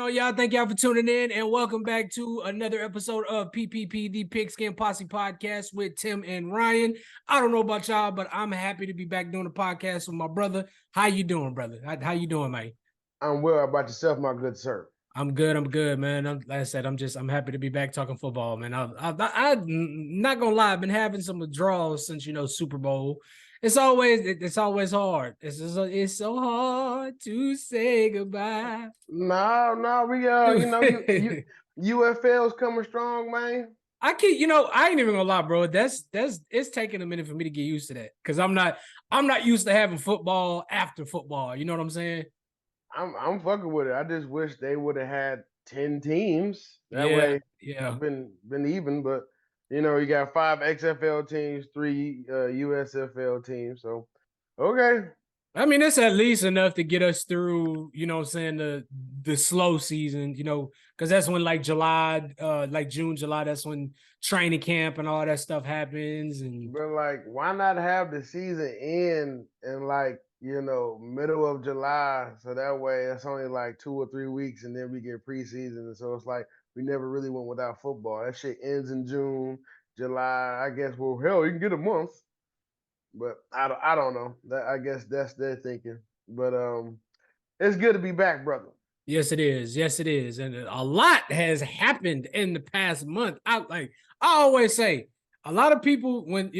on, y'all? Thank y'all for tuning in, and welcome back to another episode of PPP, the Pigskin Posse Podcast with Tim and Ryan. I don't know about y'all, but I'm happy to be back doing the podcast with my brother. How you doing, brother? How you doing, mate? I'm well. How about yourself, my good sir? I'm good, man. Like I said, I'm happy to be back talking football, man. I'm not gonna lie, I've been having some withdrawals since Super Bowl. It's always hard. It's so hard to say goodbye. No, we UFL's coming strong, man. I ain't even gonna lie, bro. It's taking a minute for me to get used to that because I'm not used to having football after football. You know what I'm saying? I'm fucking with it. I just wish they would have had 10 teams. That way, yeah. been even. But you got 5 XFL teams, 3 USFL teams. So okay. I mean, it's at least enough to get us through, what I'm saying, the slow season, because that's when like July, like June, July, that's when training camp and all that stuff happens. But like, why not have the season end in like, middle of July? So that way it's only like 2 or 3 weeks and then we get preseason. And so it's like we never really went without football. That shit ends in June, July. I guess, well, hell, you can get a month. But I don't know. I guess that's their thinking. But it's good to be back, brother. Yes, it is. Yes, it is. And a lot has happened in the past month. I always say, a lot of people when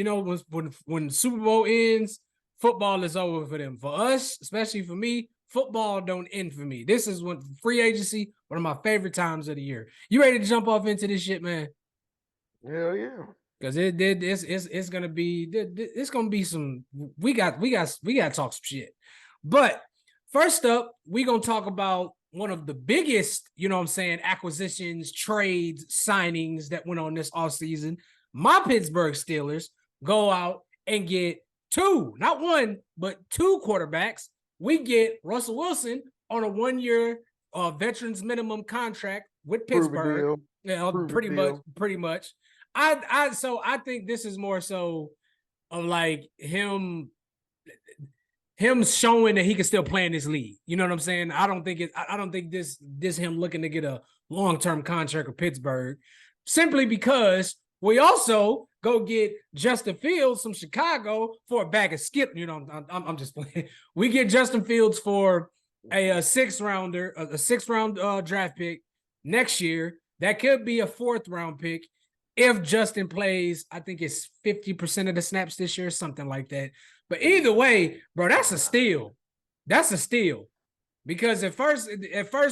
Super Bowl ends, football is over for them. For us, especially for me, football don't end for me. This is when free agency, one of my favorite times of the year. You ready to jump off into this shit, man? Hell yeah. Because it's gonna be some we got to talk some shit. But first up, we're gonna talk about one of the biggest, acquisitions, trades, signings that went on this offseason. My Pittsburgh Steelers go out and get 2, not 1, but 2 quarterbacks. We get Russell Wilson on a 1-year veterans minimum contract with Pittsburgh. Yeah, pretty much. I think this is more so of like him showing that he can still play in this league. You know what I'm saying? I don't think this him looking to get a long-term contract with Pittsburgh, simply because we also go get Justin Fields from Chicago for a bag of skip. I'm just playing. We get Justin Fields for a 6th rounder, a 6th round draft pick next year. That could be a 4th round pick if Justin plays. I think it's 50% of the snaps this year, something like that. But either way, bro, that's a steal. That's a steal. Because at first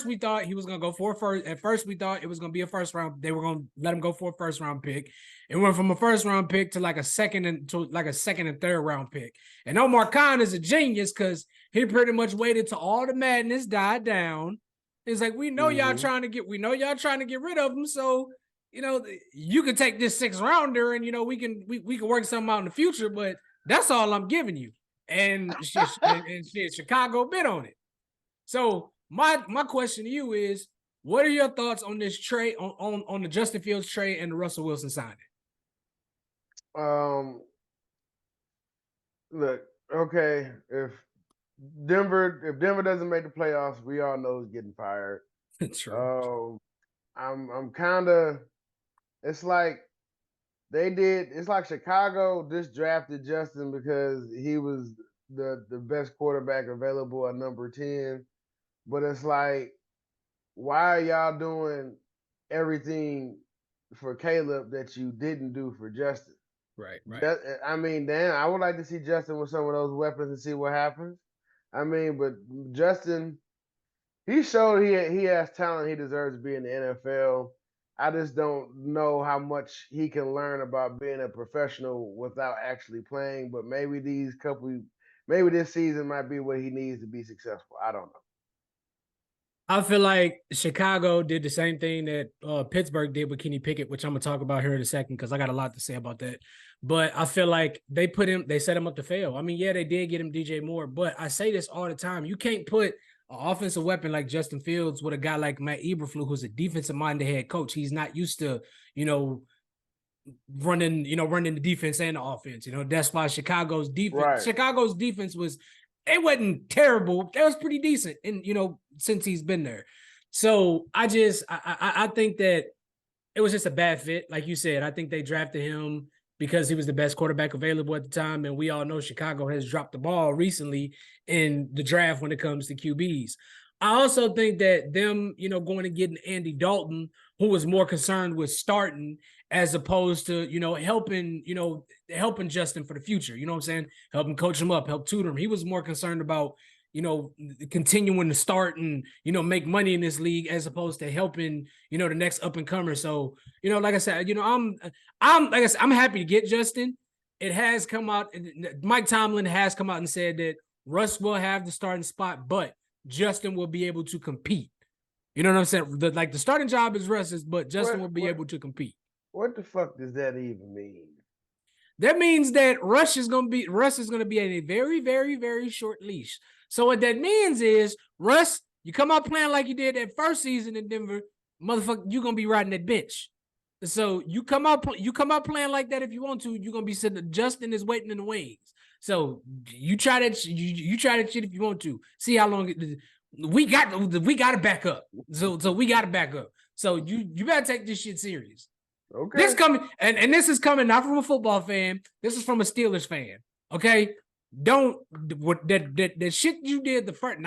we thought he was gonna go for a first. At first we thought it was gonna be a 1st round. They were gonna let him go for a 1st round pick. It went from a 1st round pick to like a second and 3rd round pick. And Omar Khan is a genius because he pretty much waited till all the madness died down. It's like, we know y'all trying to get rid of him, so you can take this 6th rounder and we can work something out in the future, but that's all I'm giving you. And Chicago bid on it. So my question to you is, what are your thoughts on this trade, on the Justin Fields trade and the Russell Wilson signing? Look, okay, if Denver doesn't make the playoffs, we all know who's getting fired. True. I'm kind of, it's like it's like Chicago just drafted Justin because he was the best quarterback available at number 10. But it's like, why are y'all doing everything for Caleb that you didn't do for Justin? Right. I mean, damn, I would like to see Justin with some of those weapons and see what happens. I mean, but Justin, he showed he has talent. He deserves to be in the NFL. I just don't know how much he can learn about being a professional without actually playing. But maybe this season might be what he needs to be successful. I don't know. I feel like Chicago did the same thing that Pittsburgh did with Kenny Pickett, which I'm gonna talk about here in a second because I got a lot to say about that. But I feel like they set him up to fail. I mean, yeah, they did get him DJ Moore, but I say this all the time: you can't put an offensive weapon like Justin Fields with a guy like Matt Eberflus, who's a defensive-minded head coach. He's not used to, running the defense and the offense. That's why Chicago's defense wasn't terrible. That was pretty decent, and since he's been there. So I think that it was just a bad fit. Like you said, I think they drafted him because he was the best quarterback available at the time. And we all know Chicago has dropped the ball recently in the draft when it comes to QBs. I also think that them, going and getting Andy Dalton, who was more concerned with starting as opposed to, helping Justin for the future. You know what I'm saying? Helping coach him up, help tutor him. He was more concerned about, continuing to start and, make money in this league as opposed to helping, the next up and comer. So, like I said, I'm happy to get Justin. It has come out. Mike Tomlin has come out and said that Russ will have the starting spot, but Justin will be able to compete. You know what I'm saying? The starting job is Russ's, but Justin will be able to compete. What the fuck does that even mean? That means that Russ is going to be at a very, very, very short leash. So what that means is, Russ, you come out playing like you did that first season in Denver, motherfucker, you're going to be riding that bench. So you come out playing like that if you want to, you're going to be sitting. Justin is waiting in the wings. So you try that you try that shit if you want to. See how long we got to back up. So we got to back up. So you better take this shit serious. Okay. This coming and this is coming not from a football fan. This is from a Steelers fan. Okay. Don't that shit you did the first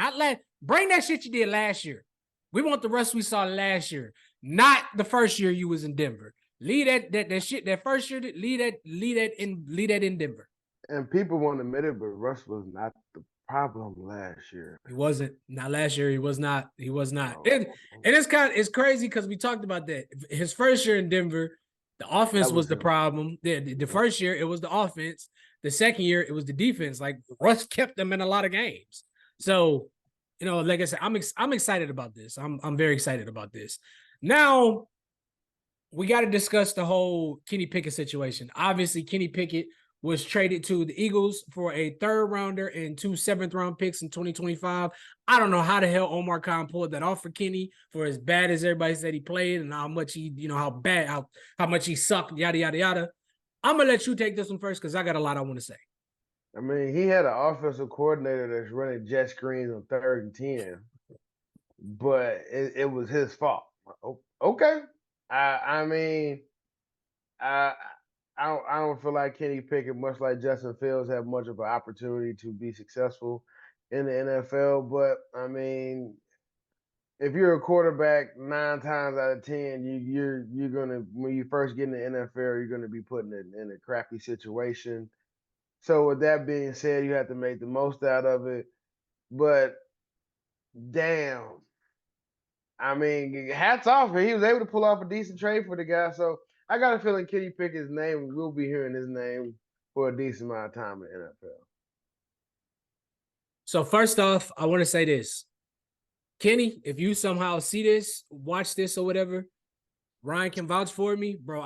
bring that shit you did last year. We want the Russ we saw last year, not the first year you was in Denver. Leave that shit that first year. Leave that in Denver. And people won't admit it, but Russ was not the problem last year. He wasn't. Not last year. He was not. Oh. And it's crazy because we talked about that. His first year in Denver, the offense was the problem. The first year it was the offense. The second year it was the defense. Like Russ kept them in a lot of games. So, like I said, I'm excited about this. I'm very excited about this. Now we got to discuss the whole Kenny Pickett situation. Obviously, Kenny Pickett was traded to the Eagles for a 3rd rounder and 2 7th-round picks in 2025. I don't know how the hell Omar Khan pulled that off for Kenny, for as bad as everybody said he played and how much he, how much he sucked, yada, yada, yada. I'm going to let you take this one first because I got a lot I want to say. I mean, he had an offensive coordinator that's running jet screens on 3rd and 10, but it was his fault. Okay. I don't feel like Kenny Pickett, much like Justin Fields, have much of an opportunity to be successful in the NFL. But I mean, if you're a quarterback 9 times out of 10, you're gonna, when you first get in the NFL, you're gonna be put in a crappy situation. So with that being said, you have to make the most out of it. But damn, I mean, hats off. He was able to pull off a decent trade for the guy. So I got a feeling Kenny Pickett's name, we'll be hearing his name for a decent amount of time in the NFL. So first off, I want to say this. Kenny, if you somehow see this, watch this or whatever, Ryan can vouch for me, bro.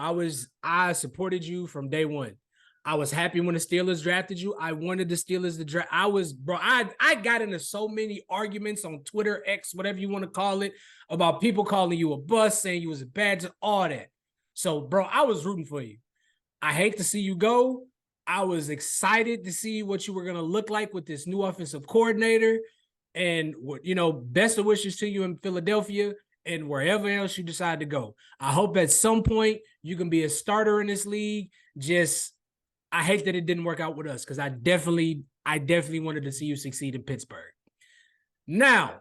I supported you from day one. I was happy when the Steelers drafted you. I wanted the Steelers to draft. I got into so many arguments on Twitter, X, whatever you want to call it, about people calling you a bust, saying you was a bad, all that. So, bro, I was rooting for you. I hate to see you go. I was excited to see what you were going to look like with this new offensive coordinator. And, best of wishes to you in Philadelphia and wherever else you decide to go. I hope at some point you can be a starter in this league. I hate that it didn't work out with us because I definitely wanted to see you succeed in Pittsburgh. Now,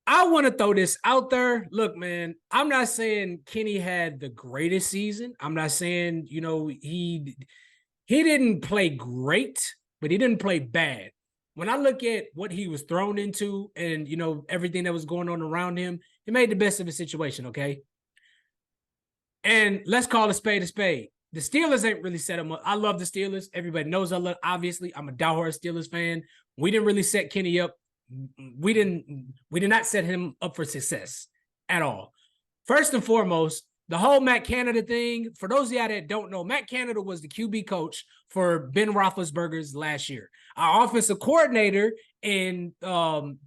I want to throw this out there. Look, man, I'm not saying Kenny had the greatest season. I'm not saying, he didn't play great, but he didn't play bad. When I look at what he was thrown into and, everything that was going on around him, he made the best of the situation, okay? And let's call a spade a spade. The Steelers ain't really set him up. I love the Steelers. Everybody knows obviously, I'm a diehard Steelers fan. We didn't really set Kenny up. We did not set him up for success at all. First and foremost, the whole Matt Canada thing, for those of y'all that don't know, Matt Canada was the QB coach for Ben Roethlisberger's last year. Our offensive coordinator in the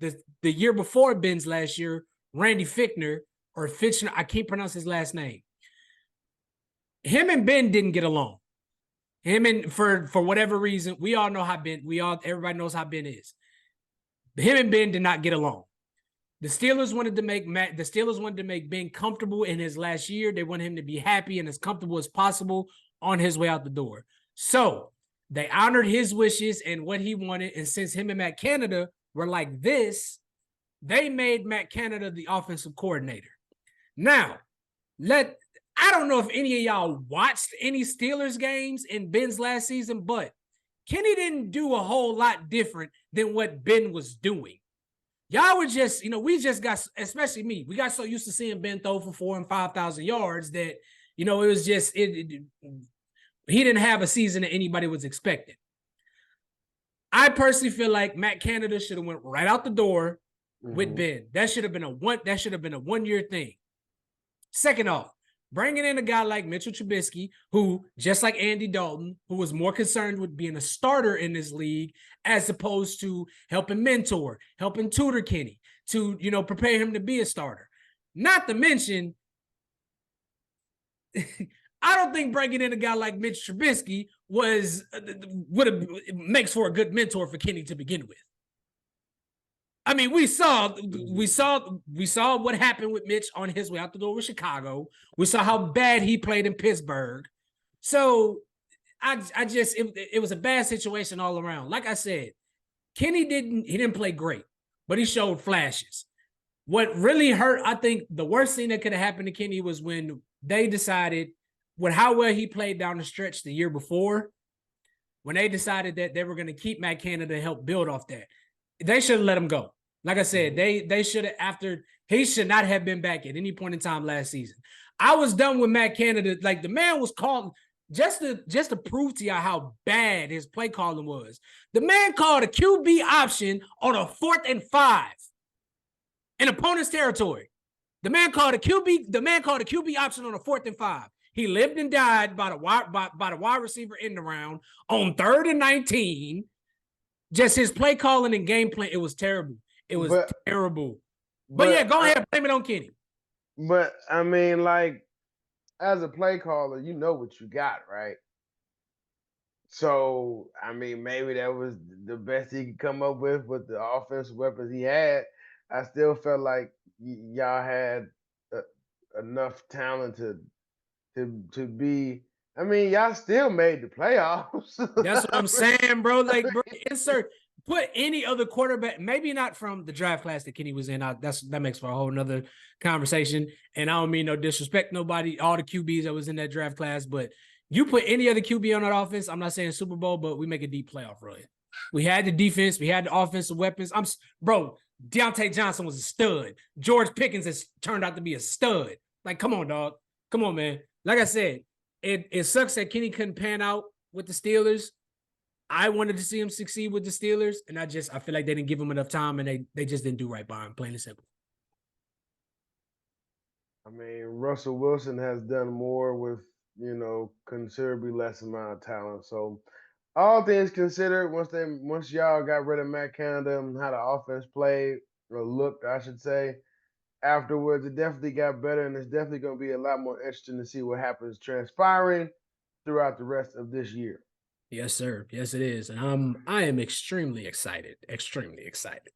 year before Ben's last year, Randy Fichtner, I can't pronounce his last name. Him and Ben didn't get along. For whatever reason, we all know how Ben, everybody knows how Ben is. Him and Ben did not get along. The Steelers wanted to make Ben comfortable in his last year. They want him to be happy and as comfortable as possible on his way out the door. So they honored his wishes and what he wanted. And since him and Matt Canada were like this, they made Matt Canada the offensive coordinator. Now, I don't know if any of y'all watched any Steelers games in Ben's last season, but Kenny didn't do a whole lot different than what Ben was doing. Y'all were just, we just got, especially me, we got so used to seeing Ben throw for 4,000 and 5,000 yards that, it was just, he didn't have a season that anybody was expecting. I personally feel like Matt Canada should have went right out the door with Ben. That should have been a 1 year thing. Second off, bringing in a guy like Mitchell Trubisky, who, just like Andy Dalton, who was more concerned with being a starter in this league as opposed to helping mentor, helping tutor Kenny to, prepare him to be a starter. Not to mention, I don't think bringing in a guy like Mitch Trubisky makes for a good mentor for Kenny to begin with. I mean, we saw what happened with Mitch on his way out the door with Chicago. We saw how bad he played in Pittsburgh. So it was a bad situation all around. Like I said, Kenny didn't play great, but he showed flashes. What really hurt, I think the worst thing that could have happened to Kenny was when they decided, with how well he played down the stretch the year before, when they decided that they were going to keep Matt Canada to help build off that. They should have let him go. Like I said, they should have, he should not have been back at any point in time last season. I was done with Matt Canada. Like, the man was calling, just to prove to y'all how bad his play calling was. The man called a QB option on a 4th and 5 in opponent's territory. The man called a QB option on a 4th and 5. He lived and died by the wide receiver in the round on 3rd and 19. Just his play calling and game plan, it was terrible. It was terrible. But yeah, go ahead, blame it on Kenny. But I mean, like, as a play caller, you know what you got, right? So, I mean, maybe that was the best he could come up with the offensive weapons he had. I still felt like y'all had enough talent to be. I mean, y'all still made the playoffs. That's what I'm saying, bro. Like, bro, put any other quarterback, maybe not from the draft class that Kenny was in. That makes for a whole nother conversation. And I don't mean no disrespect, nobody, all the QBs that was in that draft class, but you put any other QB on that offense, I'm not saying Super Bowl, but we make a deep playoff run. We had the defense, we had the offensive weapons. Bro, Deontay Johnson was a stud. George Pickens has turned out to be a stud. Like, come on, dog. Come on, man. Like I said, it sucks that Kenny couldn't pan out with the Steelers. I wanted to see him succeed with the Steelers, and I feel like they didn't give him enough time, and they just didn't do right by him, plain and simple. I mean, Russell Wilson has done more with, considerably less amount of talent. So, all things considered, once y'all got rid of Matt Canada and how the offense played or looked, I should say, afterwards, it definitely got better, and it's definitely going to be a lot more interesting to see what happens transpiring throughout the rest of this year. Yes, sir. Yes, it is. And I am extremely excited. Extremely excited.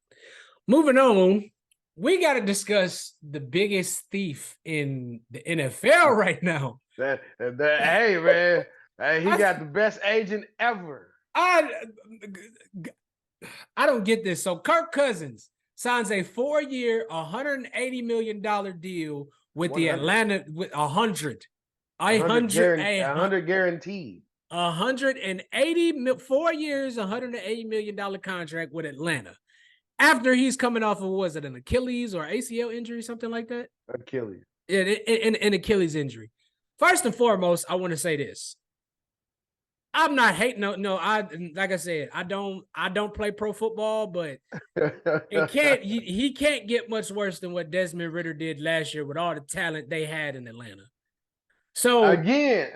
Moving on, we got to discuss the biggest thief in the NFL right now. Hey, man. He got the best agent ever. I don't get this. So Kirk Cousins signs a 4-year, $180 million deal with 100. The Atlanta with 100. 100 guaranteed. 4 years, $180 million contract with Atlanta. After he's coming off of, was it an Achilles or ACL injury, something like that? Achilles. An Achilles injury. First and foremost, I want to say this. I'm not hating. No. Like I said, I don't play pro football, but he can't get much worse than what Desmond Ridder did last year with all the talent they had in Atlanta. So again.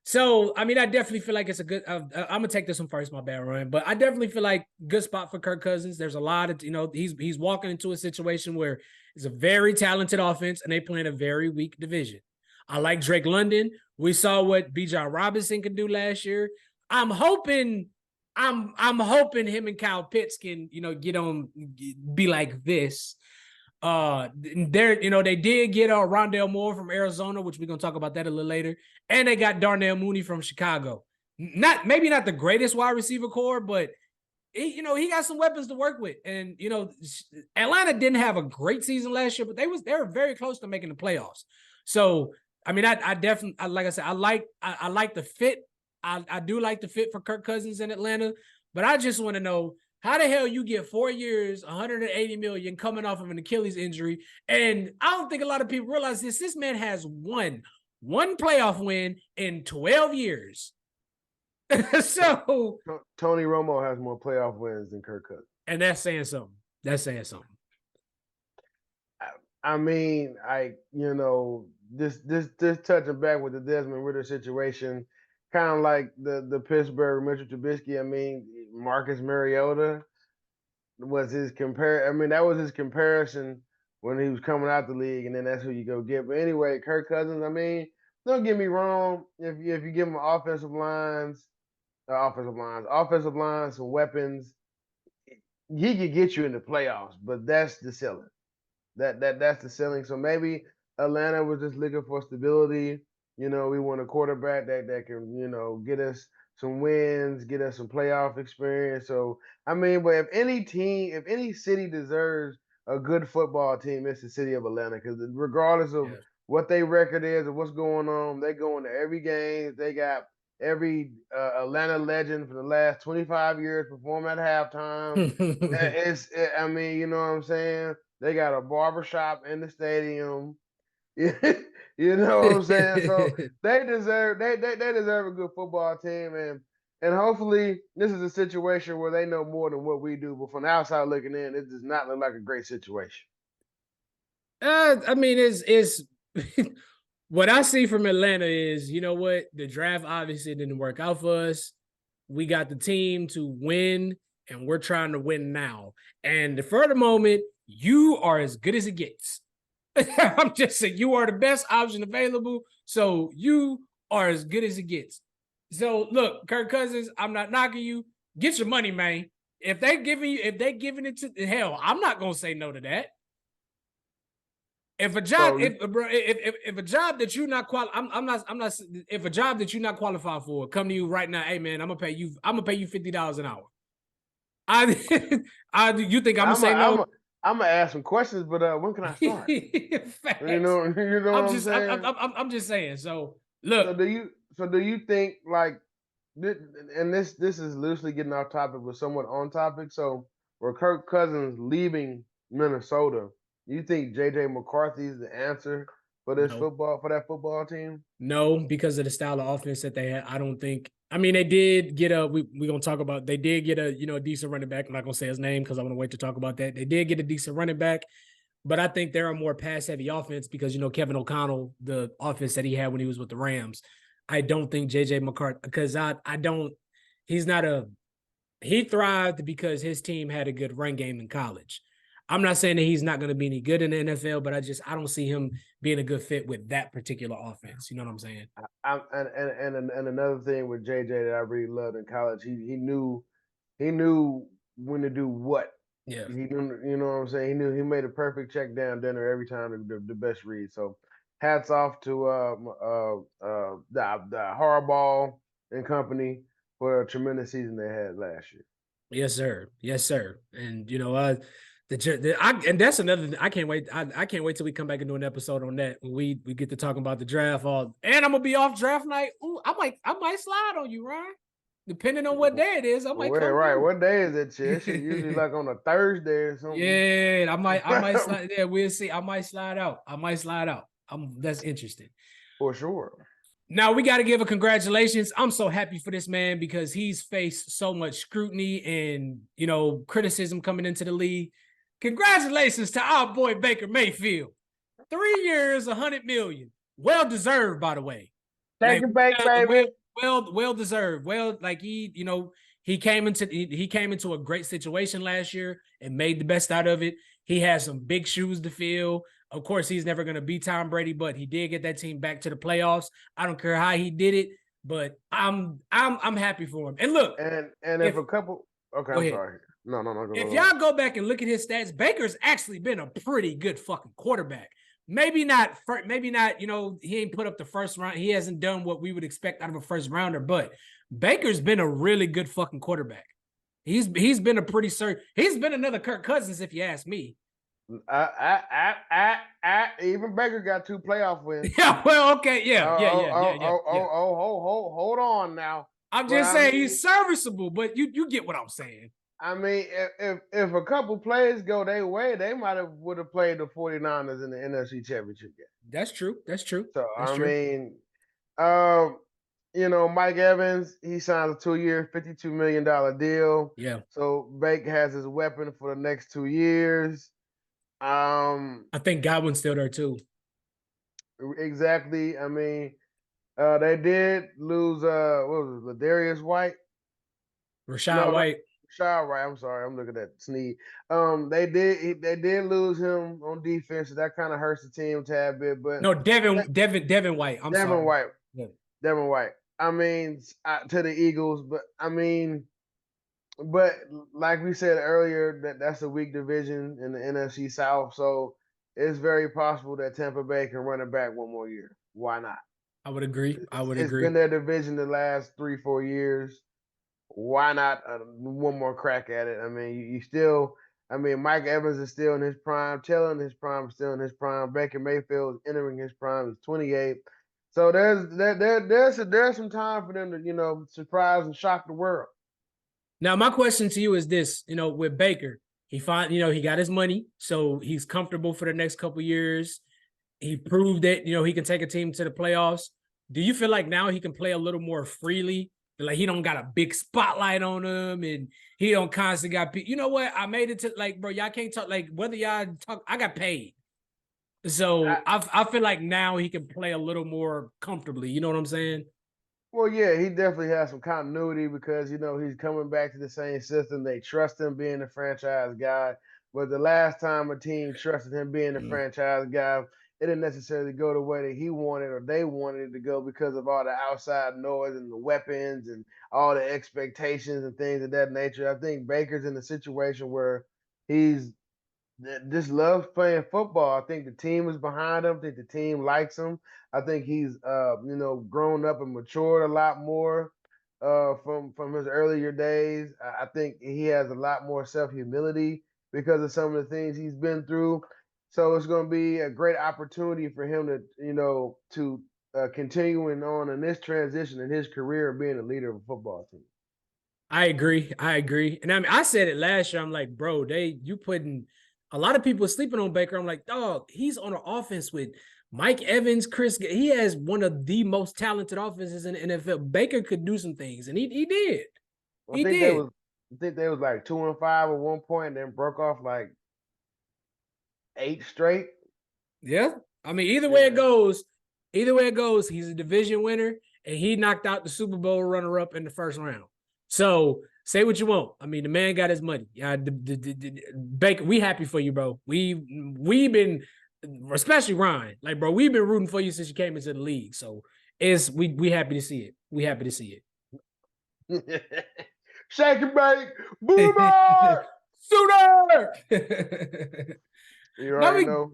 So I mean, I definitely feel like it's a good. I'm gonna take this one first, my bad, Ryan. But I definitely feel like good spot for Kirk Cousins. There's a lot of he's walking into a situation where it's a very talented offense and they play in a very weak division. I like Drake London. We saw what Bijan Robinson could do last year. I I'm hoping him and Kyle Pitts can, be like this. They did get Rondale Moore from Arizona, which we're gonna talk about that a little later, and they got Darnell Mooney from Chicago. Maybe not the greatest wide receiver core, but he got some weapons to work with. And Atlanta didn't have a great season last year, but they were very close to making the playoffs. So I mean, I definitely, like I said, I like the fit. I do like the fit for Kirk Cousins in Atlanta, but I just want to know how the hell you get 4 years, $180 million coming off of an Achilles injury. And I don't think a lot of people realize this. This man has one playoff win in 12 years. So Tony Romo has more playoff wins than Kirk Cousins. And that's saying something. I mean, this touching back with the Desmond Ridder situation, kind of like the Pittsburgh Mitchell Trubisky. I mean, Marcus Mariota was his that was his comparison when he was coming out the league, and then that's who you go get. But anyway, Kirk Cousins. I mean, don't get me wrong. If you give him offensive lines, some weapons, he could get you in the playoffs. But that's the ceiling. That's the ceiling. So maybe Atlanta was just looking for stability. We want a quarterback that can, get us some wins, get us some playoff experience. So I mean, but if any city deserves a good football team, it's the city of Atlanta. Because regardless of what their record is or what's going on, they go into every game. They got every Atlanta legend for the last 25 years perform at halftime. I mean, you know what I'm saying? They got a barbershop in the stadium. You know what I'm saying? So they deserve a good football team, and hopefully this is a situation where they know more than what we do. But from the outside looking in, it does not look like a great situation. I mean, it's what I see from Atlanta is, you know what? The draft obviously didn't work out for us. We got the team to win, and we're trying to win now. And for the moment, you are as good as it gets. I'm just saying, you are the best option available. So you are as good as it gets. So look, Kirk Cousins, I'm not knocking you. Get your money, man. If they giving it to hell, I'm not gonna say no to that. If a job, if a job that you're not if a job that you're not qualified for come to you right now, hey man, I'm gonna pay you $50 an hour. You think I'm gonna say no? I'm gonna ask some questions, but when can I start? you know what I'm saying? I'm just saying. So look. So do you think, like, and this is loosely getting off topic, but somewhat on topic? So where Kirk Cousins leaving Minnesota, you think JJ McCarthy is the answer for that football team? No, because of the style of offense that they had. I don't think. I mean, they did get we're gonna talk about. They did get a decent running back. I'm not gonna say his name because I want to wait to talk about that. They did get a decent running back, but I think they're a more pass heavy offense because Kevin O'Connell, the offense that he had when he was with the Rams. I don't think JJ McCarthy, because he thrived because his team had a good run game in college. I'm not saying that he's not going to be any good in the NFL, but I don't see him being a good fit with that particular offense. You know what I'm saying? And another thing with JJ that I really loved in college, he knew when to do what. Yeah. He knew, you know what I'm saying? He made a perfect check down dinner every time, the best read. So hats off to the Harbaugh and company for a tremendous season they had last year. Yes, sir. And and that's another thing. I can't wait. I can't wait till we come back and do an episode on that when we get to talking about the draft. And I'm gonna be off draft night. Ooh, I might slide on you, Ryan. Depending on what day it is, I might come. Right, what day is it? It's usually like on a Thursday or something. Yeah, I might slide. Yeah, we'll see. I might slide out. That's interesting. For sure. Now we got to give a congratulations. I'm so happy for this man because he's faced so much scrutiny and criticism coming into the league. Congratulations to our boy Baker Mayfield. 3 years, $100 million. Well deserved, by the way. Thank you, baby. Well deserved. Well, like he came into a great situation last year and made the best out of it. He has some big shoes to fill. Of course, he's never going to be Tom Brady, but he did get that team back to the playoffs. I don't care how he did it. But I'm happy for him. And look, And if if a couple, okay, go I'm ahead. sorry. No, If go. y'all go back and look at his stats, Baker's actually been a pretty good fucking quarterback. Maybe not, you know, he ain't put up the first round. He hasn't done what we would expect out of a first rounder, but Baker's been a really good fucking quarterback. He's been a pretty certain. He's been another Kirk Cousins, if you ask me. Even Baker got 2 playoff wins. Yeah, well, okay, yeah. Hold on now. I'm But just I saying mean, he's serviceable, but you get what I'm saying. if a couple plays go their way, they would have played the 49ers in the NFC Championship game. That's true. That's true. So That's true. um, Mike Evans, he signed a 2-year, $52 million deal. Yeah. So Baker has his weapon for the next 2 years. I think Godwin's still there too. Exactly. I mean, they did lose what was it, Ladarius White? Rashad No, White. Rashad White. I'm sorry, I'm looking at Snead. They did lose him on defense, so that kind of hurts the team a tad bit. But No, Devin White. I'm Devin sorry. White. Yeah. Devin White. I mean, to the Eagles, but I mean, but like we said earlier, that's a weak division in the NFC South, so it's very possible that Tampa Bay can run it back one more year. Why not? I would agree. It's been their division the last 3-4 years. Why not one more crack at it? I mean, you still. I mean, Mike Evans is still in his prime. Taylor in his prime, still in his prime. Baker Mayfield is entering his prime. He's 28. So there's some time for them to surprise and shock the world. Now, my question to you is this: with Baker, he got his money, so he's comfortable for the next couple years. He proved that he can take a team to the playoffs. Do you feel like now he can play a little more freely? Like he don't got a big spotlight on him, and he don't constantly got. You know what? I made it to bro. Y'all can't talk whether y'all talk. I got paid, so I feel like now he can play a little more comfortably. You know what I'm saying? Well, yeah, he definitely has some continuity because he's coming back to the same system. They trust him being the franchise guy. But the last time a team trusted him being the franchise guy, it didn't necessarily go the way that he wanted or they wanted it to go because of all the outside noise and the weapons and all the expectations and things of that nature. I think Baker's in a situation where he's just loves playing football. I think the team is behind him. I think the team likes him. I think he's grown up and matured a lot more from his earlier days. I think he has a lot more self-humility because of some of the things he's been through. So it's going to be a great opportunity for him to continuing on in this transition in his career of being a leader of a football team. I agree. And I mean, I said it last year. I'm like, bro, you putting a lot of people sleeping on Baker. I'm like, dog, he's on an offense with Mike Evans, Chris. He has one of the most talented offenses in the NFL. Baker could do some things, and he did. I think they was like 2-5 at one point, and then broke off like 8 straight. Yeah, I mean, either way it goes, he's a division winner, and he knocked out the Super Bowl runner-up in the first round. So say what you want. I mean, the man got his money. Baker, we happy for you, bro. We've been, especially Ryan, bro, we've been rooting for you since you came into the league. So we happy to see it. We happy to see it. Shake and bake, boomer, sooner. You already know.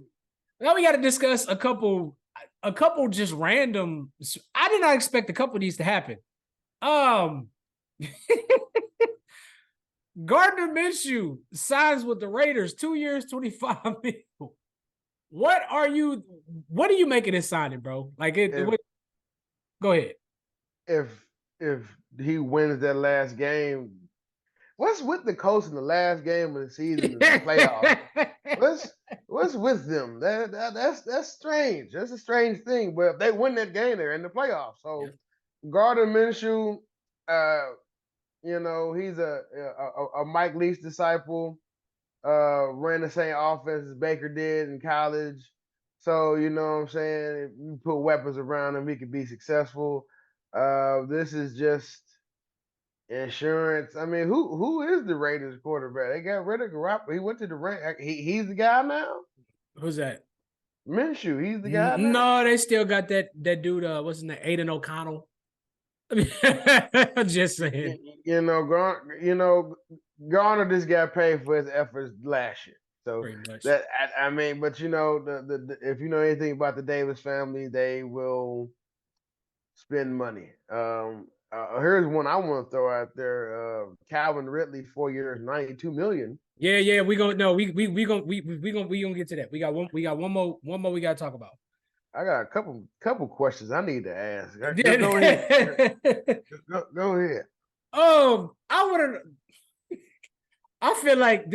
Now we got to discuss a couple just random. I did not expect a couple of these to happen. Gardner Minshew signs with the Raiders 2 years, $25 million. What are you making this signing, bro? Go ahead. If he wins that last game, what's with the Colts in the last game of the season in the playoffs? What's with them? That's strange. That's a strange thing. But if they win that game, they're in the playoffs. So Gardner Minshew, he's a Mike Leach disciple. Ran the same offense as Baker did in college. So, you know what I'm saying? If you put weapons around him, he could be successful. This is just insurance. I mean, who is the Raiders quarterback? They got rid of Garoppolo. He went to the Rams. He's the guy now? Who's that? Minshew. He's the guy now? No, they still got that dude, what's his name? Aiden O'Connell. I'm just saying. Garner just got paid for his efforts last year. So Pretty much. that I mean, but if you know anything about the Davis family, they will spend money. Here's one I want to throw out there. Calvin Ridley, 4 years, 92 million. Yeah. We gonna no. We gonna get to that. We got one more we gotta talk about. I got a couple questions I need to ask. Go ahead. Go ahead. I feel like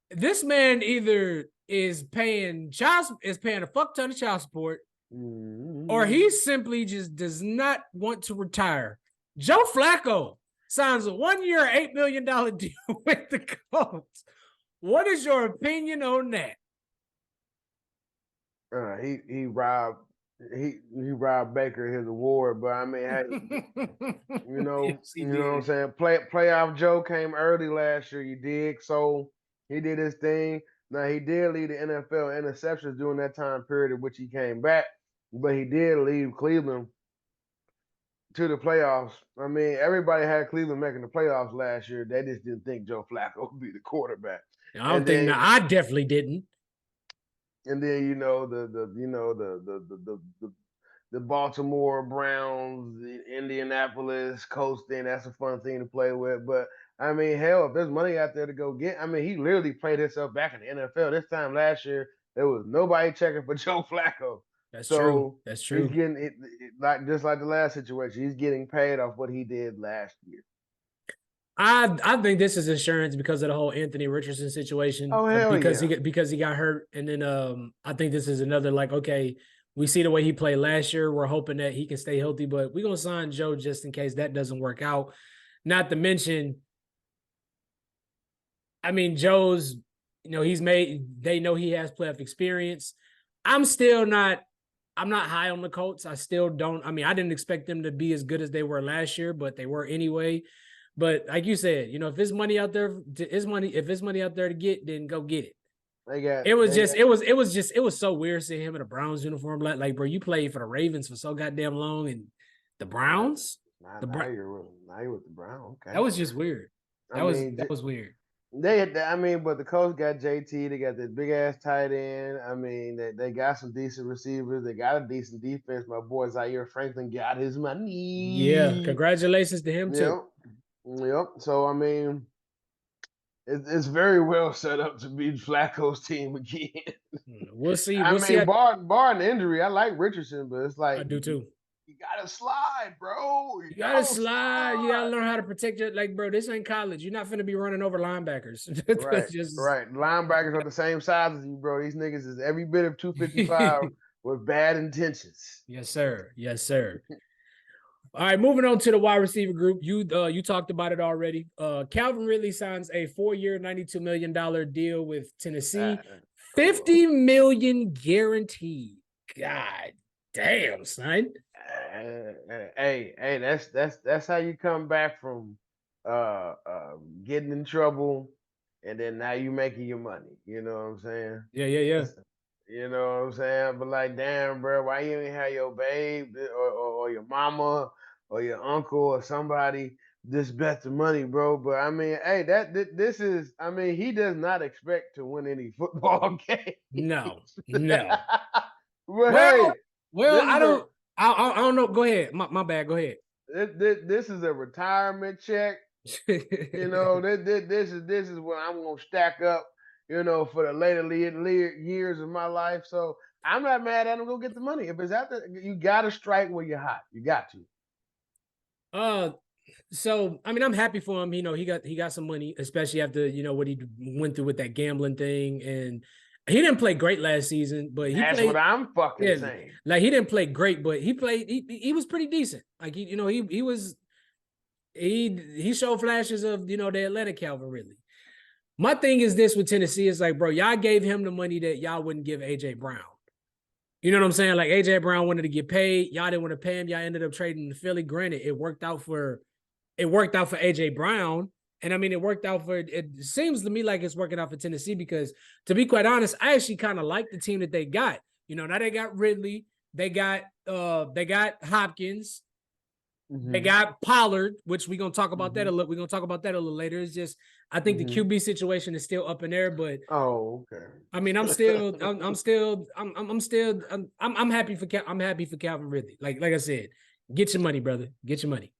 this man either is paying a fuck ton of child support, or he simply just does not want to retire. Joe Flacco signs a 1 year, $8 million deal with the Colts. What is your opinion on that? He robbed Baker his award, but I mean, hey, Yes, what I'm saying. Playoff Joe came early last year. You dig? So he did his thing. Now he did lead the NFL interceptions during that time period in which he came back, but he did leave Cleveland to the playoffs. I mean, everybody had Cleveland making the playoffs last year. They just didn't think Joe Flacco would be the quarterback. I definitely didn't. And then the Baltimore Browns, the Indianapolis Colts thing. That's a fun thing to play with. But I mean, hell, if there's money out there to go get, I mean, he literally played himself back in the NFL. This time last year, there was nobody checking for Joe Flacco. That's true. He's getting it like just like the last situation. He's getting paid off what he did last year. I think this is insurance because of the whole Anthony Richardson situation. Oh hell because yeah. because he got hurt, and then I think this is another like, okay, we see the way he played last year. We're hoping that he can stay healthy, but we're gonna sign Joe just in case that doesn't work out. Not to mention, I mean, Joe's, they know he has playoff experience. I'm not high on the Colts. I still don't. I mean, I didn't expect them to be as good as they were last year, but they were anyway. But like you said, if there's money out there, if it's money out there to get, then go get it. It was so weird seeing him in a Browns uniform. Like, bro, you played for the Ravens for so goddamn long, and the Browns. Now you're with the Browns. Okay. That was just weird. That was weird. But the Colts got JT. They got this big ass tight end. I mean, they got some decent receivers. They got a decent defense. My boy Zaire Franklin got his money. Yeah, congratulations to him too. Yep. So I mean, it's very well set up to beat Flacco's team again. We'll see. Barring injury, I like Richardson, but it's like I do too. You gotta slide, bro. You gotta slide. You gotta learn how to protect it. Like, bro, this ain't college. You're not finna be running over linebackers. Right. Linebackers are the same size as you, bro. These niggas is every bit of 255 with bad intentions. Yes, sir. All right, moving on to the wide receiver group. You talked about it already. Calvin Ridley signs a 4-year, $92 million deal with Tennessee. $50 million guaranteed. God damn, son. Hey, that's how you come back from getting in trouble, and then now you making your money. You know what I'm saying? Yeah. You know what I'm saying? But like, damn, bro, why you ain't have your babe or your mama or your uncle or somebody just bet the money, bro? But I mean, hey, this is. I mean, he does not expect to win any football game. No. Well, I don't know. Go ahead. My bad. Go ahead. This is a retirement check. This is what I'm gonna stack up. For the later years of my life. So I'm not mad at him. Go get the money. If it's out there, you gotta strike where you're hot. You got to. So I mean, I'm happy for him. He got some money, especially after what he went through with that gambling thing, and he didn't play great last season. But that's what I'm fucking saying. Like, he didn't play great, but he played. He was pretty decent. Like he showed flashes of the Atlanta Calvin Ridley. My thing is this with Tennessee is like, bro, y'all gave him the money that y'all wouldn't give AJ Brown. You know what I'm saying? Like, AJ Brown wanted to get paid. Y'all didn't want to pay him. Y'all ended up trading to Philly. Granted, it worked out for AJ Brown. And I mean, it seems to me like it's working out for Tennessee because, to be quite honest, I actually kind of like the team that they got. Now they got Ridley. They got Hopkins. They got Pollard, which we're gonna talk about that a little. We're gonna talk about that a little later. It's just I think the QB situation is still up in there, but okay. I mean, I'm happy for Calvin Ridley. Like I said, get your money, brother. Get your money.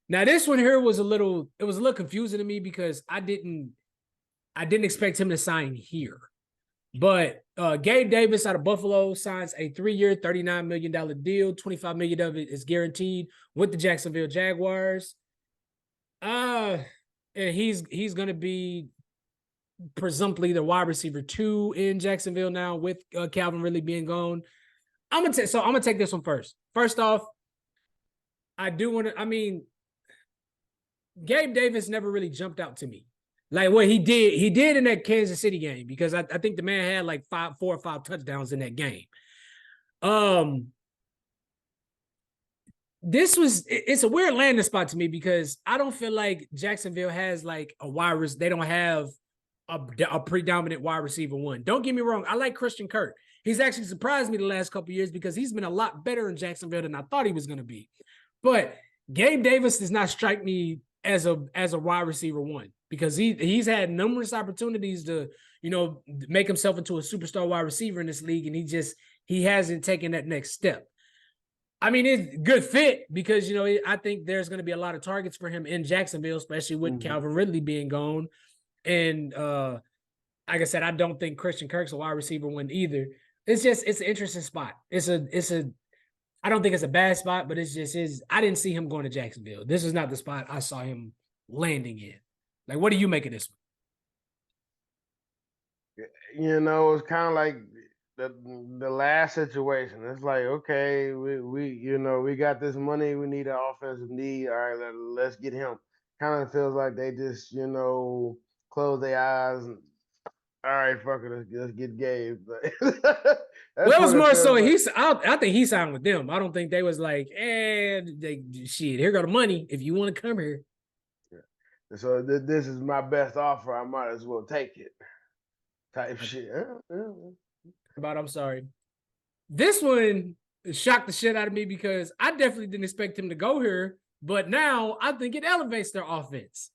Now this one here was a little confusing to me because I didn't expect him to sign here. But Gabe Davis out of Buffalo signs a 3-year, $39 million deal. $25 million of it is guaranteed with the Jacksonville Jaguars. And he's going to be presumptively the wide receiver 2 in Jacksonville now with Calvin Ridley being gone. I'm gonna take this one first. First off, Gabe Davis never really jumped out to me. Like what he did in that Kansas City game, because I think the man had like 4 or 5 touchdowns in that game. It's a weird landing spot to me because I don't feel like Jacksonville has like a wide receiver. They don't have a predominant wide receiver 1. Don't get me wrong. I like Christian Kirk. He's actually surprised me the last couple of years because he's been a lot better in Jacksonville than I thought he was going to be. But Gabe Davis does not strike me as a wide receiver 1 because he's had numerous opportunities to, make himself into a superstar wide receiver in this league, and he hasn't taken that next step. I mean, it's a good fit because, I think there's going to be a lot of targets for him in Jacksonville, especially with Calvin Ridley being gone. And like I said, I don't think Christian Kirk's a wide receiver 1 either. It's an interesting spot. I don't think it's a bad spot, but it's just I didn't see him going to Jacksonville. This is not the spot I saw him landing in. Like, what do you make of this one? It's kind of like the last situation. It's like, okay, we got this money. We need an offensive need. All right, let's get him. Kind of feels like they just, close their eyes and, all right, fuck it, let's get Gabe. Well, it was more so like. I think he signed with them. I don't think they was like, shit, here go the money if you want to come here. Yeah. So this is my best offer. I might as well take it. Type shit. But I'm sorry. This one shocked the shit out of me because I definitely didn't expect him to go here. But now I think it elevates their offense.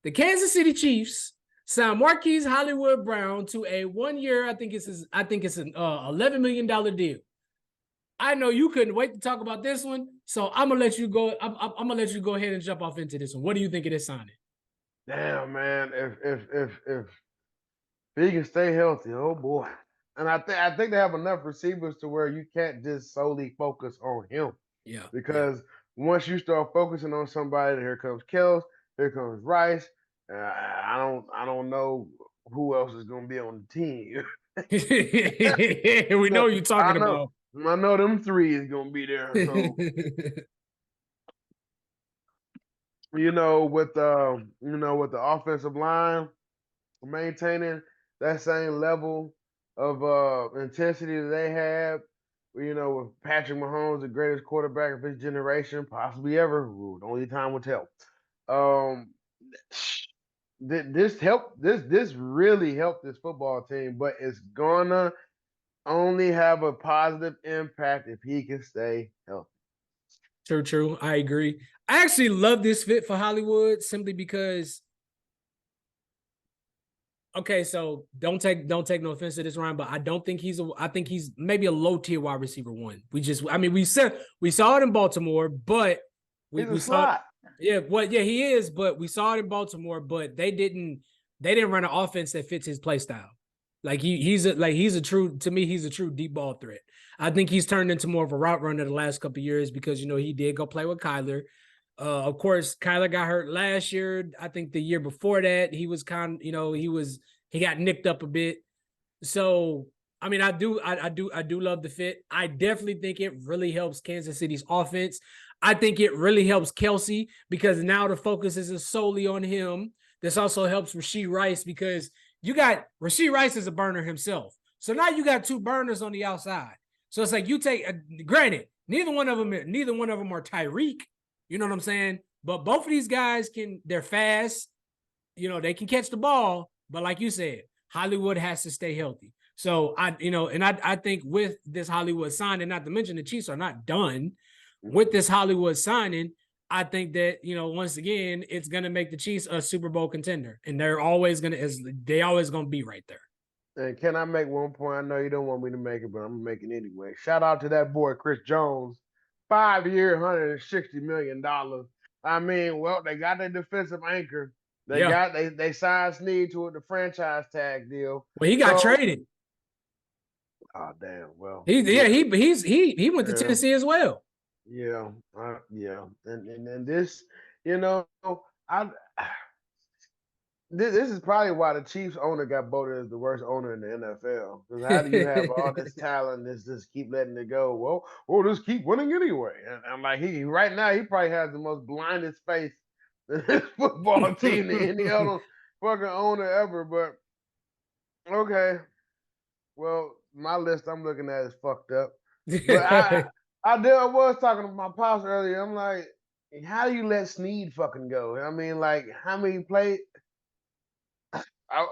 The Kansas City Chiefs signed Marquise Hollywood Brown to a 1-year, I think it's an $11 million deal. I know you couldn't wait to talk about this one, so I'm gonna let you go. I'm gonna let you go ahead and jump off into this one. What do you think of this signing? Damn, man, if he can stay healthy, oh boy. And I think they have enough receivers to where you can't just solely focus on him. Yeah. Because once you start focusing on somebody, here comes Kels, here comes Rice. I don't know who else is gonna be on the team. We know you're talking about. I know them 3 is gonna be there. So with the offensive line maintaining that same level of intensity that they have, with Patrick Mahomes, the greatest quarterback of his generation, possibly ever. Ooh, the only time will tell. This really helped this football team, but it's gonna only have a positive impact if he can stay healthy. True. I agree. I actually love this fit for Hollywood simply because. Okay, so don't take no offense to this, Ryan, but I don't think I think he's maybe a low tier wide receiver 1. We saw it in Baltimore, but we saw it. Yeah, he is, but we saw it in Baltimore, but they didn't run an offense that fits his play style. Like he's a true deep ball threat. I think he's turned into more of a route runner the last couple of years because he did go play with Kyler. Of course, Kyler got hurt last year. I think the year before that, he was he got nicked up a bit. So I mean, I do love the fit. I definitely think it really helps Kansas City's offense. I think it really helps Kelsey because now the focus isn't solely on him. This also helps Rashee Rice because Rashee Rice is a burner himself. So now you got 2 burners on the outside. So it's like you take granted, neither one of them are Tyreek. You know what I'm saying? But both of these guys they're fast. They can catch the ball. But like you said, Hollywood has to stay healthy. So I think with this Hollywood signing, not to mention the Chiefs are not done. with this Hollywood signing, I think that, once again, it's going to make the Chiefs a Super Bowl contender, and they're always going to be right there. And can I make one point? I know you don't want me to make it, but I'm gonna make it anyway. Shout out to that boy Chris Jones, 5-year, $160 million. I mean, well, they got their defensive anchor. They signed Snead to the franchise tag deal. Well, he got traded. Oh damn! Well, he went to Tennessee as well. Yeah, and this, I this is probably why the Chiefs owner got voted as the worst owner in the NFL. Because how do you have all this talent and just keep letting it go? Well, we'll just keep winning anyway. And I'm like, right now he probably has the most blindest face in his football team than any other fucking owner ever. But okay, well, my list I'm looking at is fucked up. But I was talking to my pops earlier. I'm like, how do you let Snead fucking go? I mean, like, how many plays?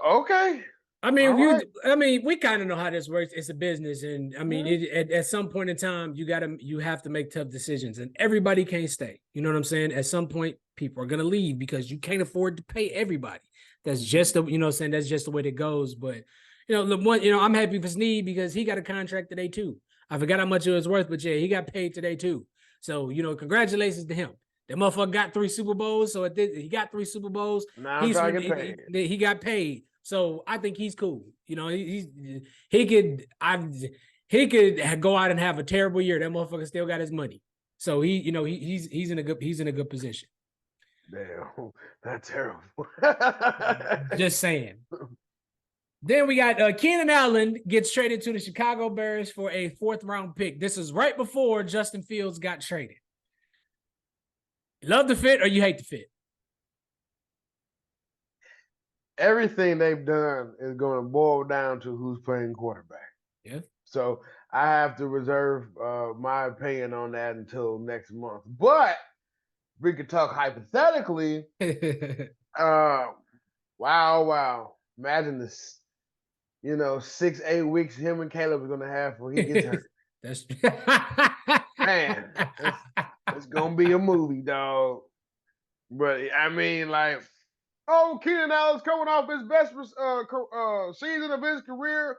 Okay. I mean, we kind of know how this works. It's a business, and I mean, at some point in time, you have to make tough decisions, and everybody can't stay. You know what I'm saying? At some point, people are gonna leave because you can't afford to pay everybody. That's just that's just the way that goes. But I'm happy for Snead because he got a contract today too. I forgot how much it was worth, but yeah, he got paid today too. So congratulations to him. That motherfucker got 3 Super Bowls. So he got 3 Super Bowls. Now I'm trying to get paid. He got paid. So I think he's cool. He could go out and have a terrible year. That motherfucker still got his money. So he's in a good position. Damn, that's terrible. Just saying. Then we got Keenan Allen gets traded to the Chicago Bears for a 4th-round pick. This is right before Justin Fields got traded. Love the fit or you hate the fit? Everything they've done is going to boil down to who's playing quarterback. Yeah. So I have to reserve my opinion on that until next month. But we could talk hypothetically. Wow. Imagine this, 6-8 weeks him and Caleb are going to have before he gets hurt. That's man. It's going to be a movie, dog. But I mean, like, Keenan Allen's coming off his best season of his career.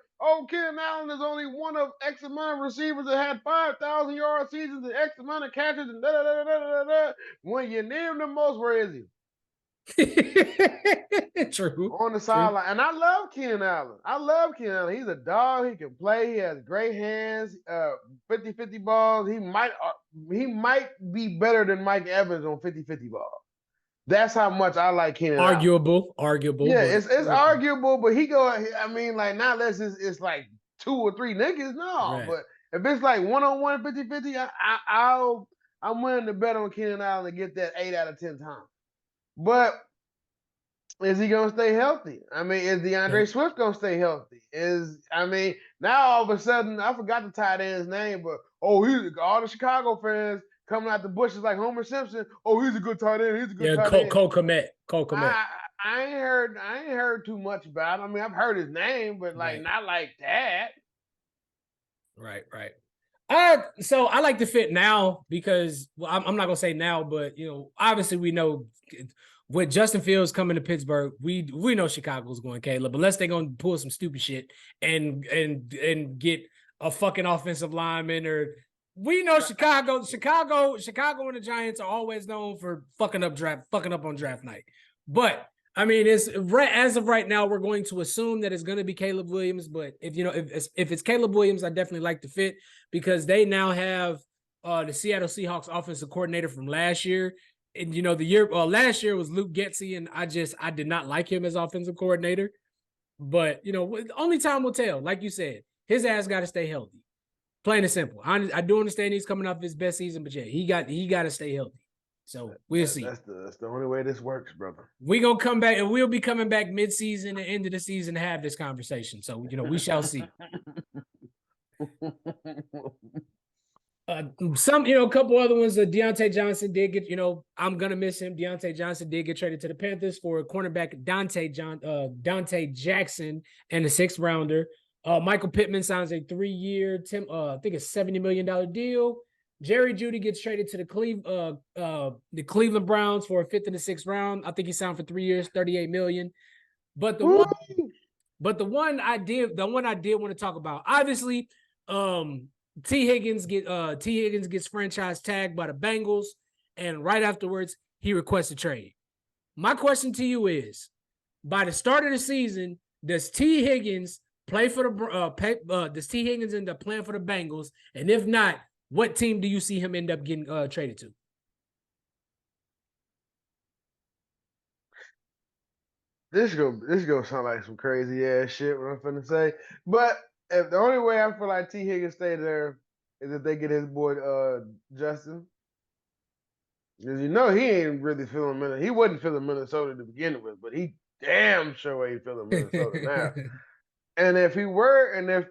Keenan Allen is only one of X amount of receivers that had 5,000-yard seasons and X amount of catches and da-da-da-da-da-da. When you name the most, where is he? True. On the sideline. And I love Keenan Allen. He's a dog. He can play. He has great hands. 50-50 balls. He might be better than Mike Evans on 50-50 balls. That's how much I like Keenan Allen. Arguable. Yeah, it's arguable, but not unless it's like 2 or 3 niggas. No, right. But if it's like 1-on-1, 50-50, I'm willing to bet on Keenan Allen to get that 8 out of 10 times. But is he gonna stay healthy? I mean, is DeAndre Swift gonna stay healthy? Now all of a sudden, I forgot the tight end's name, but all the Chicago fans coming out the bushes like Homer Simpson. Oh, he's a good tight end. He's a good tight end. Cole Kmet. I ain't heard too much about him. I mean, I've heard his name, but not like that. Right. So I like the fit now because I'm not gonna say now, but obviously we know with Justin Fields coming to Pittsburgh, we know Chicago's going Caleb, unless they're gonna pull some stupid shit and get a fucking offensive lineman or. We know Chicago and the Giants are always known for fucking up on draft night. But I mean, as of right now, we're going to assume that it's going to be Caleb Williams. But if it's Caleb Williams, I definitely like the fit because they now have the Seattle Seahawks offensive coordinator from last year. And last year was Luke Getsy, and I did not like him as offensive coordinator. But only time will tell. Like you said, his ass got to stay healthy. Plain and simple. I do understand he's coming off his best season, but yeah, he got to stay healthy. So we'll see. That's the only way this works, brother. We're gonna come back, and we'll be coming back mid-season and end of the season to have this conversation. So we shall see. A couple other ones. Deontay Johnson did get. I'm gonna miss him. Deontay Johnson did get traded to the Panthers for cornerback Dante Jackson and a 6th rounder. Michael Pittman signs a 3-year, I think a $70 million deal. Jerry Jeudy gets traded to the Cleveland Browns for a fifth and a sixth round. I think he signed for 3 years, $38 million. But the Woo! one I did want to talk about, obviously, T. Higgins gets franchise tagged by the Bengals, and right afterwards he requests a trade. My question to you is, by the start of the season, does T. Higgins play for the does T. Higgins end up playing for the Bengals? And if not, what team do you see him end up getting traded to? This gonna sound like some crazy ass shit. What I'm finna say, but if the only way I feel like T. Higgins stay there is if they get his boy Justin, because he ain't really feeling Minnesota. He wasn't feeling Minnesota to begin with, but he damn sure ain't feeling Minnesota now. And if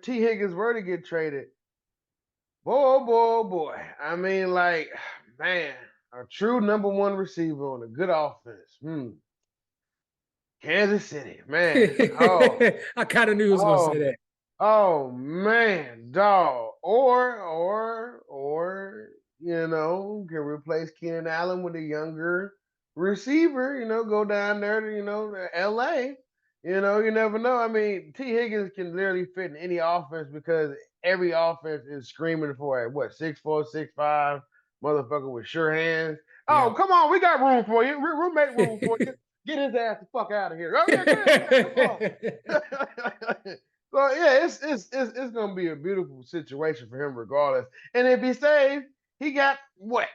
T. Higgins were to get traded, boy, I mean, like, man, a true number one receiver on a good offense. Kansas City, man. I kind of knew he was going to say that. Oh man, dog. Or can replace Keenan Allen with a younger receiver. Go down there to LA. You never know. I mean, T. Higgins can literally fit in any offense because every offense is screaming for a 6'4", 6'5" motherfucker with sure hands. Oh, come on, we got room for you. We'll make room for you. Get his ass the fuck out of here. Oh yeah, come on. So yeah, it's gonna be a beautiful situation for him regardless. And if he stays, he got what?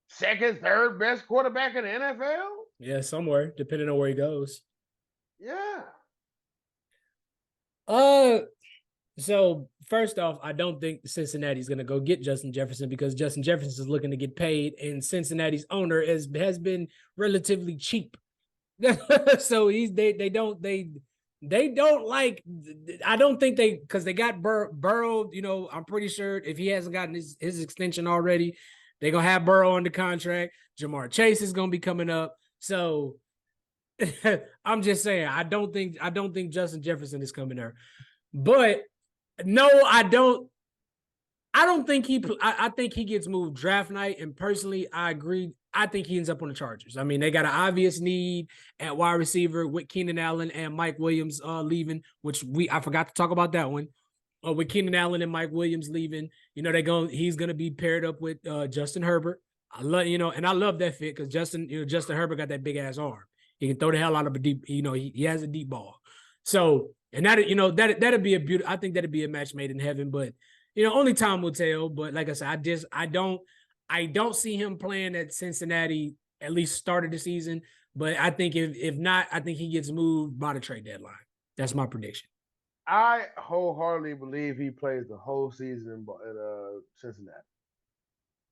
Second, third best quarterback in the NFL? Yeah, somewhere, depending on where he goes. Yeah. So first off, I don't think Cincinnati's going to go get Justin Jefferson because Justin Jefferson is looking to get paid, and Cincinnati's owner has been relatively cheap. So they don't like. I don't think because they got Burrow. I'm pretty sure if he hasn't gotten his extension already, they're gonna have Burrow under contract. Jamar Chase is gonna be coming up. So I'm just saying, I don't think Justin Jefferson is coming there. But no, I don't think I think he gets moved draft night. And personally, I agree. I think he ends up on the Chargers. I mean, they got an obvious need at wide receiver with Keenan Allen and Mike Williams leaving, which I forgot to talk about that one. With Keenan Allen and Mike Williams leaving, he's gonna be paired up with Justin Herbert. I love that fit because Justin Herbert got that big ass arm. He can throw the hell out of a deep. He has a deep ball. So, and that'd be a beautiful. I think that'd be a match made in heaven. But only time will tell. But like I said, I don't see him playing at Cincinnati at least start of the season. But I think if not, I think he gets moved by the trade deadline. That's my prediction. I wholeheartedly believe he plays the whole season in Cincinnati.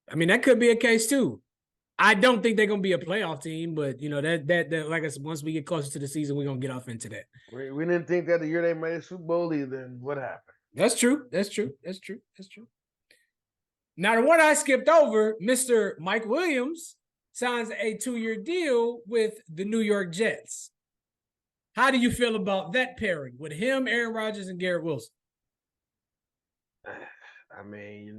I mean, that could be a case too. I don't think they're gonna be a playoff team, but that like I said, once we get closer to the season, we're gonna get off into that. We didn't think that the year they made a Super Bowl either. Then what happened? That's true. Now, the one I skipped over, Mr. Mike Williams signs a 2-year deal with the New York Jets. How do you feel about that pairing with him, Aaron Rodgers, and Garrett Wilson? I mean,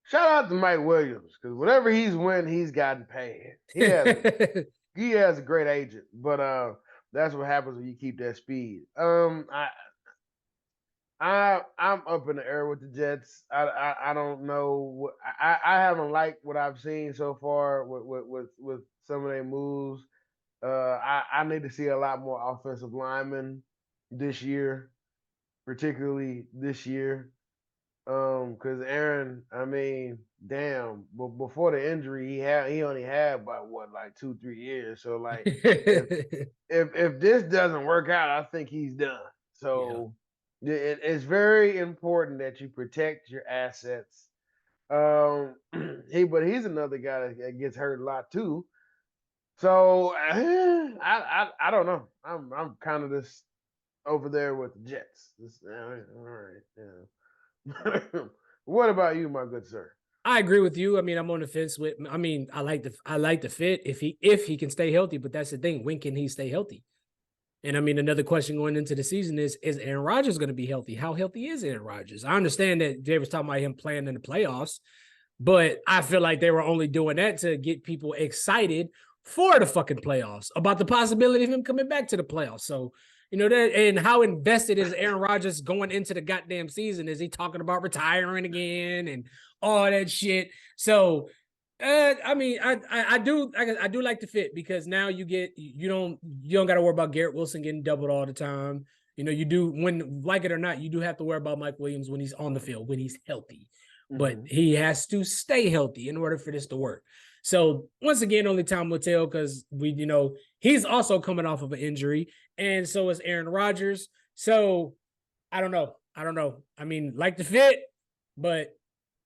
shout out to Mike Williams because whatever he's winning, he's gotten paid. He has a great agent, but that's what happens when you keep that speed. I'm up in the air with the Jets. I don't know. I haven't liked what I've seen so far with some of their moves. I need to see a lot more offensive linemen this year, particularly this year. Because Aaron, I mean, damn, but before the injury, he only had about 2-3 years. So like, if this doesn't work out, I think he's done. So it's very important that you protect your assets. But he's another guy that gets hurt a lot too. So I don't know. I'm kind of just over there with the Jets. All right, yeah. What about you, my good sir? I agree with you. I mean, I'm on the fence with. I mean, I like the fit if he can stay healthy. But that's the thing. When can he stay healthy? And I mean, another question going into the season is Aaron Rodgers going to be healthy? How healthy is Aaron Rodgers? I understand that Jay was talking about him playing in the playoffs, but I feel like they were only doing that to get people excited for the fucking playoffs, about the possibility of him coming back to the playoffs. So, that, and how invested is Aaron Rodgers going into the goddamn season? Is he talking about retiring again and all that shit? So, I mean, I do like the fit, because now you don't got to worry about Garrett Wilson getting doubled all the time. You do, when, like it or not, you do have to worry about Mike Williams when he's on the field, when he's healthy. But he has to stay healthy in order for this to work. So once again, only time will tell, because he's also coming off of an injury, and so is Aaron Rodgers. So I don't know. I mean, like the fit, but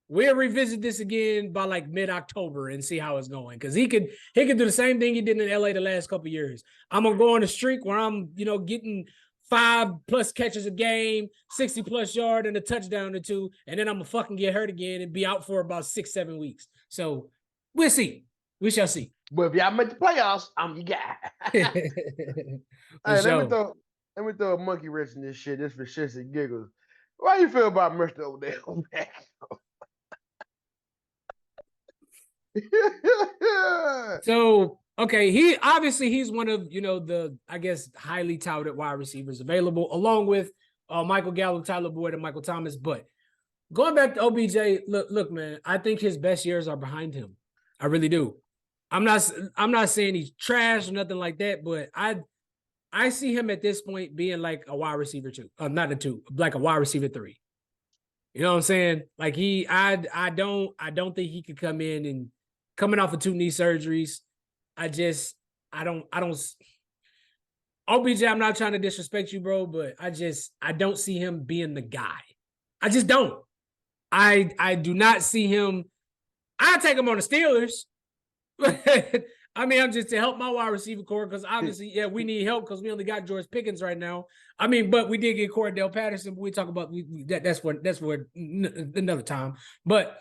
we'll revisit this again by like mid-October and see how it's going, because he could do the same thing he did in LA the last couple of years. I'm gonna go on a streak where I'm getting 5+ catches a game, 60+ yard, and a touchdown or two, and then I'm gonna fucking get hurt again and be out for about 6-7 weeks. So we'll see. We shall see. But if y'all make the playoffs, I'm your guy. Hey, let me throw a monkey wrench in this shit just for shits and giggles. Why you feel about Mr. Odell So, okay, he's one of the, I guess, highly touted wide receivers available, along with Michael Gallup, Tyler Boyd, and Michael Thomas. But going back to OBJ, look, man, I think his best years are behind him. I really do. I'm not saying he's trash or nothing like that, but I see him at this point being like a wide receiver 2, not a 2, like a wide receiver 3. You know what I'm saying? Like I don't think he could come in and, coming off of 2 knee surgeries. I don't OBJ, I'm not trying to disrespect you, bro, but I don't see him being the guy. I just don't. I do not see him. I'll take him on the Steelers. I mean, I'm just to help my wide receiver core, because obviously, yeah, we need help because we only got George Pickens right now. I mean, but we did get Cordell Patterson. But we talk about that's for another time. But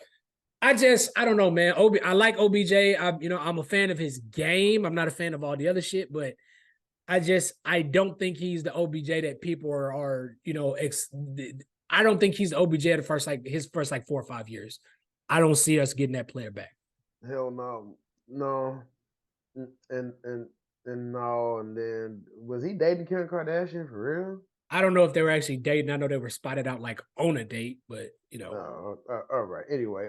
I don't know, man. I like OBJ. I'm a fan of his game. I'm not a fan of all the other shit, but I don't think he's the OBJ that people are I don't think he's the OBJ of his first 4 or 5 years. I don't see us getting that player back. Hell no. And no, and then was he dating Kim Kardashian for real? I don't know if they were actually dating. I know they were spotted out like on a date, but all right. Anyway,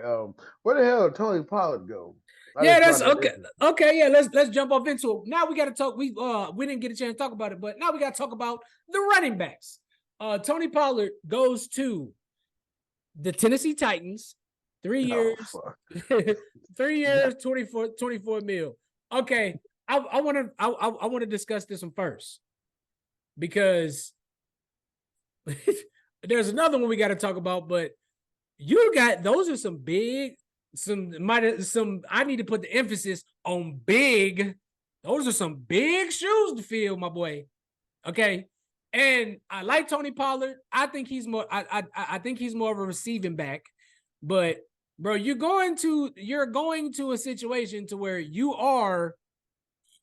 where the hell did Tony Pollard go? That's okay. Okay, yeah, let's jump off into it. Now we got to talk. We didn't get a chance to talk about it, but now we got to talk about the running backs. Tony Pollard goes to the Tennessee Titans. 3 years, 3 years, 24 mil. Okay, I want to discuss this one first, because there's another one we got to talk about, but those are some big, I need to put the emphasis on big. Those are some big shoes to fill, my boy. Okay. And I like Tony Pollard. I think he's more, I think he's more of a receiving back, but bro, you're going to a situation to where you're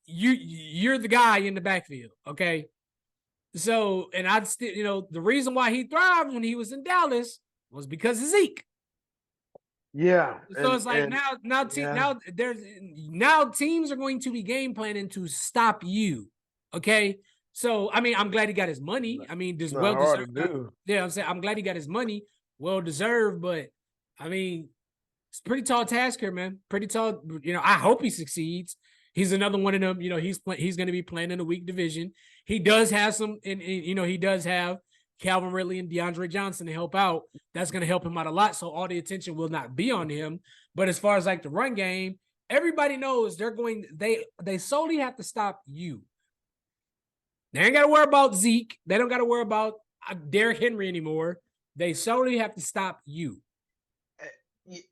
the guy in the backfield. Okay. So, and I'd still, the reason why he thrived when he was in Dallas was because of Zeke. Yeah. So it's like now teams are going to be game planning to stop you. Okay. So, I mean, I'm glad he got his money. I mean, this well deserved. Yeah, I'm saying I'm glad he got his money, well deserved. But I mean, it's a pretty tall task here, man. Pretty tall. I hope he succeeds. He's another one of them. He's going to be playing in a weak division. He does have he does have Calvin Ridley and DeAndre Johnson to help out. That's going to help him out a lot. So all the attention will not be on him. But as far as like the run game, everybody knows they solely have to stop you. They ain't got to worry about Zeke. They don't got to worry about Derrick Henry anymore. They solely have to stop you.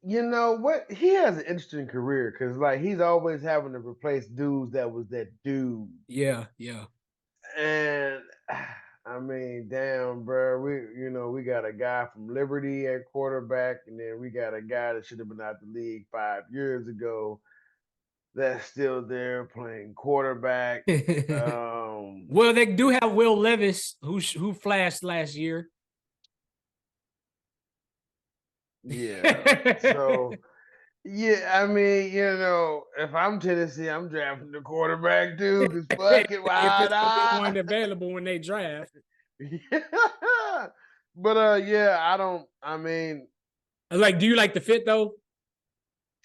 You know what? He has an interesting career, because like he's always having to replace dudes that was that dude. Yeah. And I mean, damn, bro. We got a guy from Liberty at quarterback, and then we got a guy that should have been out the league 5 years ago. that's still there playing quarterback. Well, they do have Will Levis, who flashed last year. Yeah. So yeah, I mean, if I'm Tennessee, I'm drafting the quarterback too, because fuck it, If why it's gonna be one not? available when they draft. Yeah. But yeah, I mean, Like, do you like the fit though?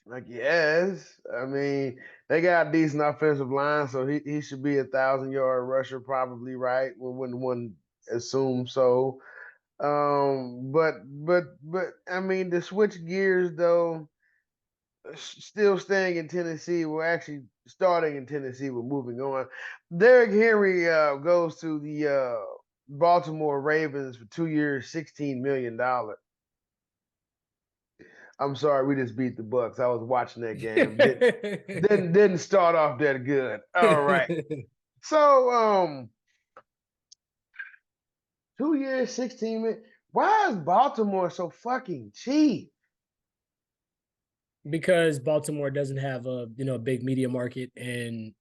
like, yes. I mean, they got a decent offensive line, so he should be 1,000-yard rusher, probably, right? When one assumes so. But I mean, to switch gears though, still staying in Tennessee. We're actually starting in Tennessee. We're moving on. Derrick Henry goes to the Baltimore Ravens for 2 years, $16 million. I'm sorry, we just beat the Bucks. I was watching that game. Didn't start off that good. All right. So 2 years, 16 million. Why is Baltimore so fucking cheap? Because Baltimore doesn't have a big media market, and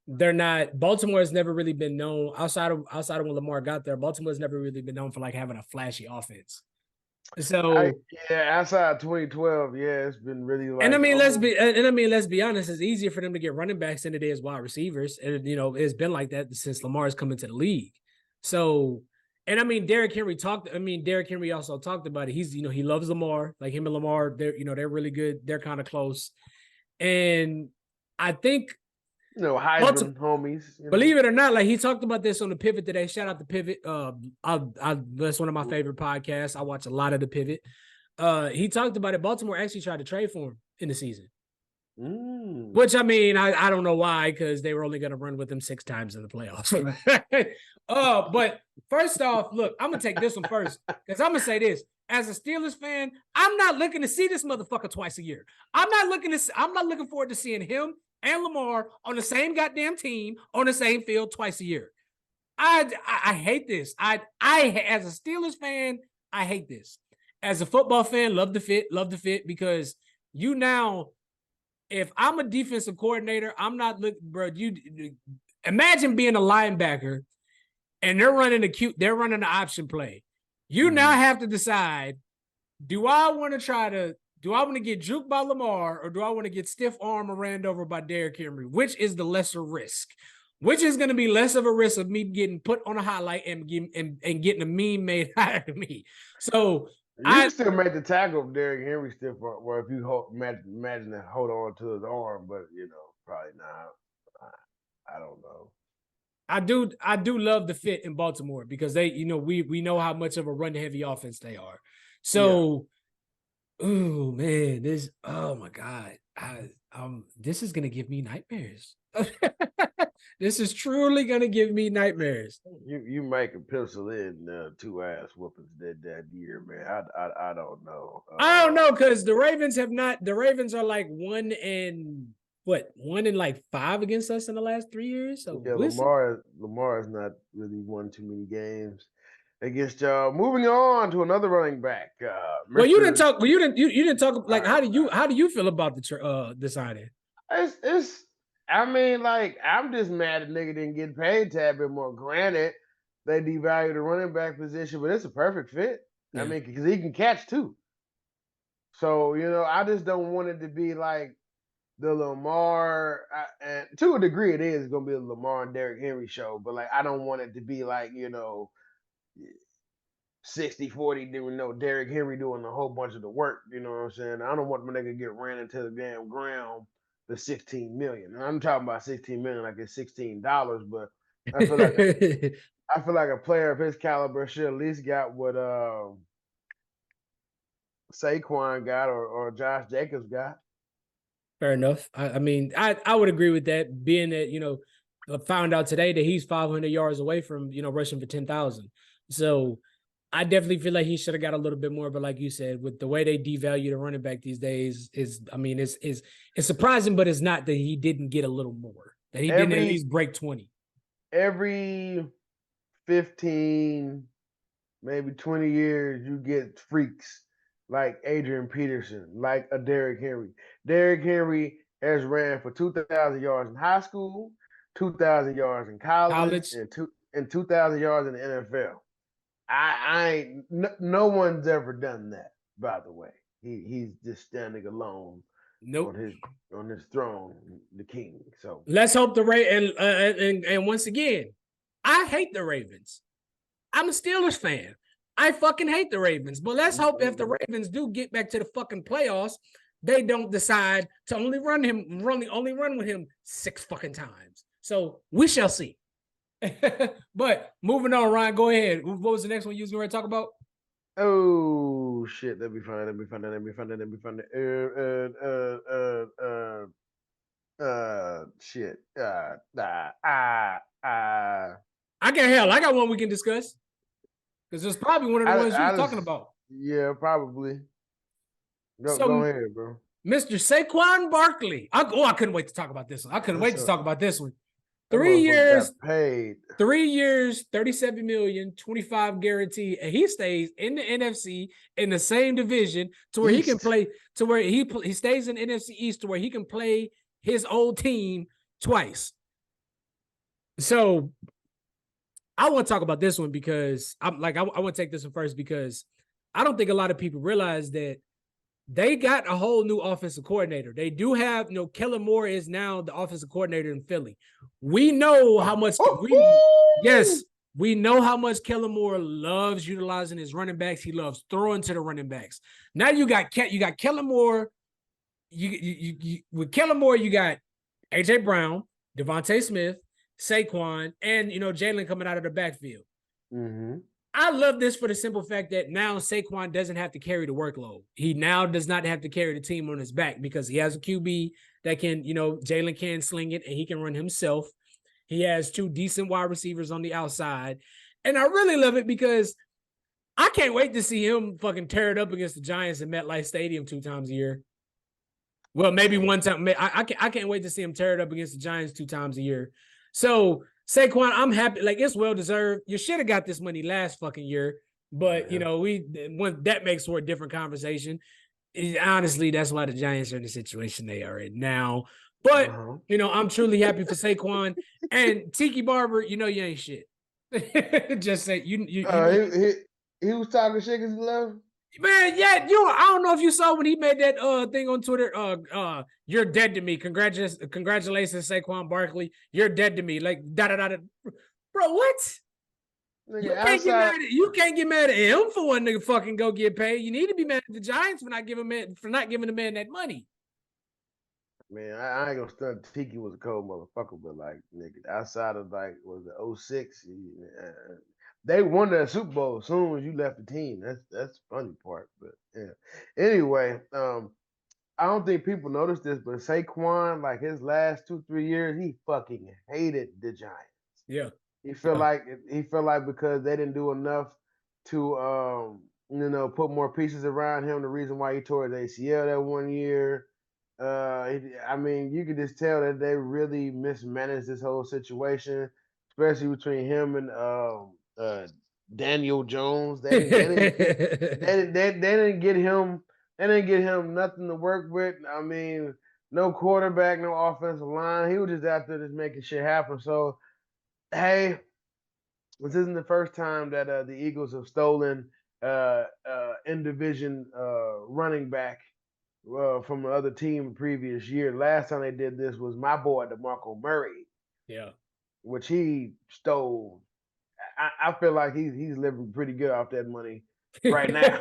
they're not. Baltimore has never really been known outside of when Lamar got there. Baltimore has never really been known for like having a flashy offense. I So, Yeah, outside 2012, yeah, it's been really and I like, mean, oh, let's be honest. It's easier for them to get running backs than it is wide receivers, and it's been like that since Lamar's come into the league. So, and I mean, Derrick Henry talked. I mean, Derrick Henry also talked about it. He's he loves Lamar. Like him and Lamar, they're really good. They're kind of close, and I think Heisman homies. believe it or not, like he talked about this on the Pivot today. Shout out to Pivot. That's one of my favorite podcasts. I watch a lot of the Pivot. He talked about it. Baltimore actually tried to trade for him in the season. Which I mean, I don't know why, because they were only going to run with him 6 times in the playoffs. But first off, look, I'm gonna take this one first, because I'm gonna say this. As a Steelers fan, I'm not looking to see this motherfucker twice a year. I'm not looking forward to seeing him and Lamar on the same goddamn team on the same field twice a year. I hate this. I as a Steelers fan, I hate this. As a football fan, love the fit, because now, if I'm a defensive coordinator, I'm not looking, bro. You imagine being a linebacker and they're running the option play. You now have to decide: do I want to get juked by Lamar, or do I want to get stiff arm or ran over by Derrick Henry? Which is the lesser risk? Which is going to be less of a risk of me getting put on a highlight and getting a meme made out of me? So You can still make the tackle if Derrick Henry stiff arm, or if you imagine that hold on to his arm, but probably not. I don't know. I do love the fit in Baltimore, because we know how much of a run heavy offense they are. So, oh man, oh my God. This is gonna give me nightmares. This is truly gonna give me nightmares. You make a pencil in 2 ass whoopings that year, man. I don't know. I don't know, because the Ravens are like 1-5 against us in the last 3 years. So Yeah, listen. Lamar has not really won too many games against y'all. Moving on to another running back, Well, you Mr. didn't talk. Well, you didn't talk. Like, All how do you feel about the signing? It's I mean, like, I'm just mad that nigga didn't get paid a tad bit more. Granted, they devalued the running back position, but it's a perfect fit. I Yeah. mean, because he can catch too. So, I just don't want it to be like the Lamar, and to a degree, it is going to be a Lamar and Derrick Henry show, but like, I don't want it to be like, 60-40 doing Derrick Henry doing a whole bunch of the work. You know what I'm saying? I don't want my nigga get ran into the damn ground for 16 million. And I'm talking about 16 million like it's $16, but I feel like a player of his caliber should at least got what Saquon got, or Josh Jacobs got. Fair enough. I mean, I would agree with that. Being that I found out today that he's 500 yards away from rushing for 10,000. So I definitely feel like he should have got a little bit more. But like you said, with the way they devalue the running back these days, it's surprising, but it's not that he didn't get a little more. That he didn't at least break 20. Every 15, maybe 20 years, you get freaks like Adrian Peterson, like a Derrick Henry. Derrick Henry has ran for 2,000 yards in high school, 2,000 yards in college, College. and 2,000 yards in the NFL. I ain't no one's ever done that. By the way, he's just standing alone Nope. on his throne, the king. So Let's hope the and once again, I hate the Ravens. I'm a Steelers fan. I fucking hate the Ravens. But let's hope if the Ravens do get back to the fucking playoffs, they don't decide to only run with him 6 fucking times. So we shall see. But moving on, Ryan, go ahead. What was the next one you was going to talk about? oh shit, let me find it. Shit. I got one we can discuss. Because it's probably one of the ones you were talking about. Yeah, probably. Go ahead, bro. Mr. Saquon Barkley. I couldn't wait to talk about this one. I couldn't wait to talk about this one. 3 years, paid. 3 years, 37 million, 25 guarantee, and he stays in the NFC in the same division to where East. He can play, to where he stays in the NFC East to where he can play his old team twice. So I want to talk about this one because I want to take this one first because I don't think a lot of people realize that they got a whole new offensive coordinator. They do have, Kellen Moore is now the offensive coordinator in Philly. We know how much we know how much Kellen Moore loves utilizing his running backs. He loves throwing to the running backs. Now you got Kellen Moore. With Kellen Moore, you got AJ Brown, Devontae Smith, Saquon, and Jalen coming out of the backfield. Mm-hmm. I love this for the simple fact that now Saquon doesn't have to carry the workload. He now does not have to carry the team on his back because he has a QB that can, Jalen can sling it and he can run himself. He has 2 decent wide receivers on the outside. And I really love it because I can't wait to see him fucking tear it up against the Giants in MetLife Stadium 2 times a year. Well, maybe one time. I can't wait to see him tear it up against the Giants 2 times a year. So Saquon, I'm happy. Like, it's well deserved. You should have got this money last fucking year, but that makes for a different conversation. Honestly, that's why the Giants are in the situation they are in now. But I'm truly happy for Saquon and Tiki Barber. You ain't shit. Just say you. He was talking shit because he left. Man, yeah, I don't know if you saw when he made that thing on Twitter. You're dead to me. Congratulations, Saquon Barkley. You're dead to me. Like da. Bro, what? Nigga, you can't get mad at him for one nigga fucking go get paid. You need to be mad at the Giants for not giving the man that money. Man, I ain't gonna stunt. Tiki was a cold motherfucker, but like nigga, outside of like was it 06, they won that Super Bowl as soon as you left the team. That's the funny part. But yeah. Anyway, I don't think people notice this, but Saquon, like his last 2-3 years, he fucking hated the Giants. Yeah. He felt like because they didn't do enough to put more pieces around him. The reason why he tore his ACL that 1 year. You could just tell that they really mismanaged this whole situation, especially between him and Daniel Jones. They didn't get him. They didn't get him nothing to work with. I mean, no quarterback, no offensive line. He was just out there just making shit happen. So, hey, this isn't the first time that the Eagles have stolen in division running back from the other team the previous year. Last time they did this was my boy DeMarco Murray. Yeah, which he stole. I feel like he's living pretty good off that money right now.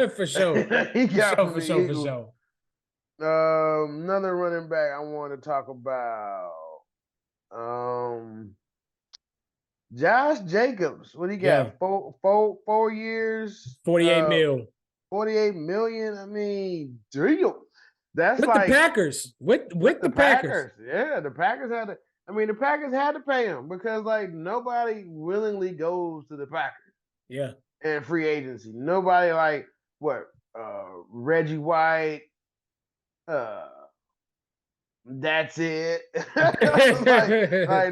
For sure. For sure. Another running back I want to talk about. Josh Jacobs. What he got? Yeah. 4 years. 48 mil. 48 million. I mean, that's with like the Packers. With the Packers. Yeah, the Packers had to. The Packers had to pay him because like nobody willingly goes to the Packers. Yeah. And free agency. Nobody like what? Reggie White. That's it.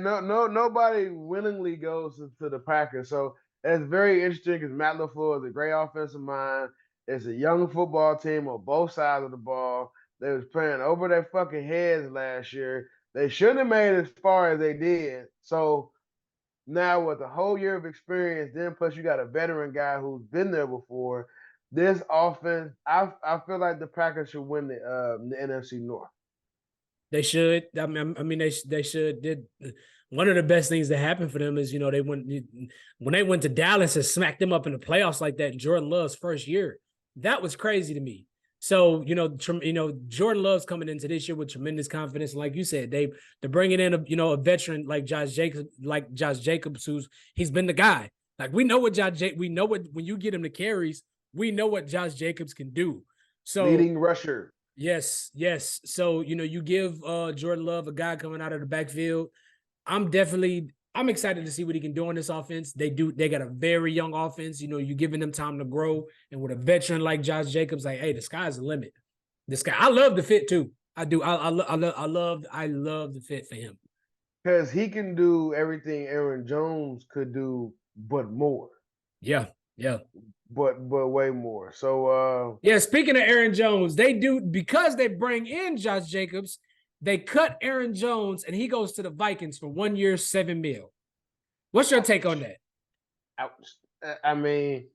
Nobody willingly goes to the Packers. So it's very interesting because Matt LaFleur is a great offensive mind. It's a young football team on both sides of the ball. They was playing over their fucking heads last year. They shouldn't have made it as far as they did. So now with a whole year of experience, then plus you got a veteran guy who's been there before. This offense, I feel like the Packers should win the NFC North. They should. I mean, they should. Did one of the best things that happened for them is they went when they went to Dallas and smacked them up in the playoffs like that. Jordan Love's first year, that was crazy to me. So Jordan Love's coming into this year with tremendous confidence. And like you said, they're bringing in a veteran like Josh Jacobs, he's been the guy. Like we know what we know what when you get him the carries, we know what Josh Jacobs can do. So leading rusher. Yes. So, you give Jordan Love a guy coming out of the backfield. I'm excited to see what he can do on this offense. They got a very young offense. You giving them time to grow. And with a veteran like Josh Jacobs, like, hey, the sky's the limit. I love the fit too. I do. I love the fit for him. Because he can do everything Aaron Jones could do, but more. Yeah. But way more. So speaking of Aaron Jones, because they bring in Josh Jacobs, they cut Aaron Jones and he goes to the Vikings for 1 year, $7 million. What's your take on that? I mean,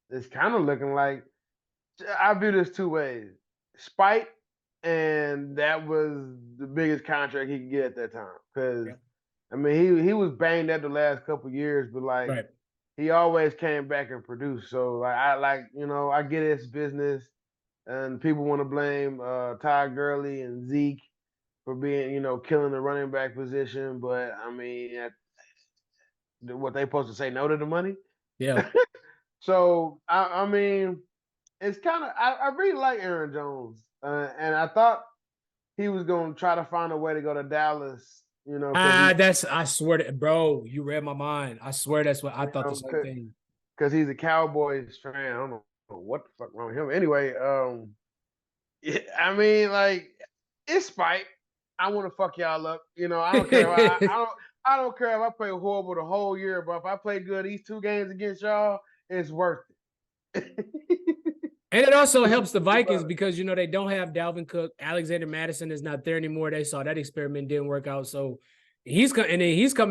it's kind of looking like I view this two ways. Spite, and that was the biggest contract he could get at that time. Because I mean, he was banged up the last couple years, but like he always came back and produced. So like I get it's business, and people want to blame Todd Gurley and Zeke for being killing the running back position. But I mean, what they supposed to say no to the money? Yeah. So I mean, it's kind of I really like Aaron Jones, and I thought he was going to try to find a way to go to Dallas. I swear to bro, you read my mind. I swear that's what I thought the same thing. Because he's a Cowboys fan. I don't know what the fuck wrong with him. Anyway, I mean, like, it's spite. I want to fuck y'all up. I don't care. I don't care if I play horrible the whole year, but if I play good these 2 games against y'all, it's worth it. And it also helps the Vikings because they don't have Dalvin Cook. Alexander Madison is not there anymore. They saw that experiment didn't work out, so he's coming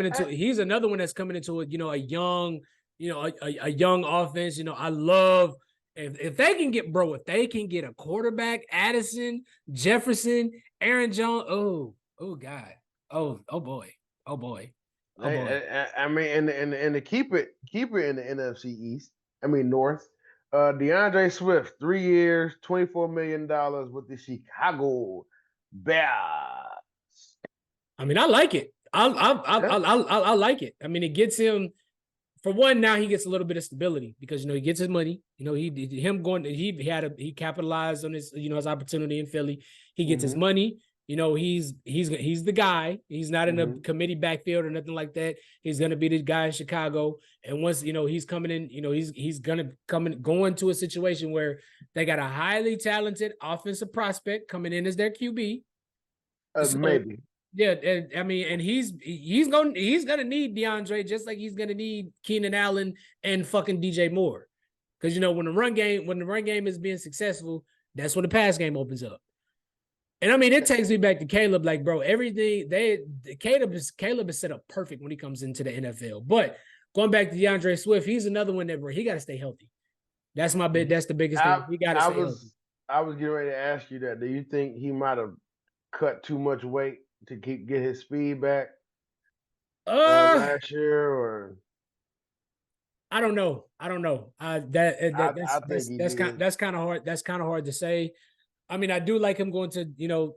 into. He's another one that's coming into a young, a young offense. I love if they can get a quarterback, Addison, Jefferson, Aaron Jones. Oh God. Oh boy. I mean, and to keep it in the NFC East. I mean North. DeAndre Swift, 3 years, $24 million with the Chicago Bears. I mean, I like it. I like it. I mean, it gets him. For one, now he gets a little bit of stability because he gets his money. He capitalized on his his opportunity in Philly. He gets his money. He's the guy. He's not in a committee backfield or nothing like that. He's gonna be the guy in Chicago. And once he's coming in, he's gonna go into a situation where they got a highly talented offensive prospect coming in as their QB. Maybe. Yeah, and I mean, and he's gonna need DeAndre just like he's gonna need Keenan Allen and fucking DJ Moore, because when the run game is being successful, that's when the pass game opens up. And I mean, it takes me back to Caleb. Like, bro, everything Caleb is set up perfect when he comes into the NFL. But going back to DeAndre Swift, he's another one that he got to stay healthy. That's my bit. That's the biggest thing. He got to stay healthy. I was getting ready to ask you that. Do you think he might have cut too much weight to get his speed back last year, or I don't know. That's kind of hard. That's kind of hard to say. I mean, I do like him going to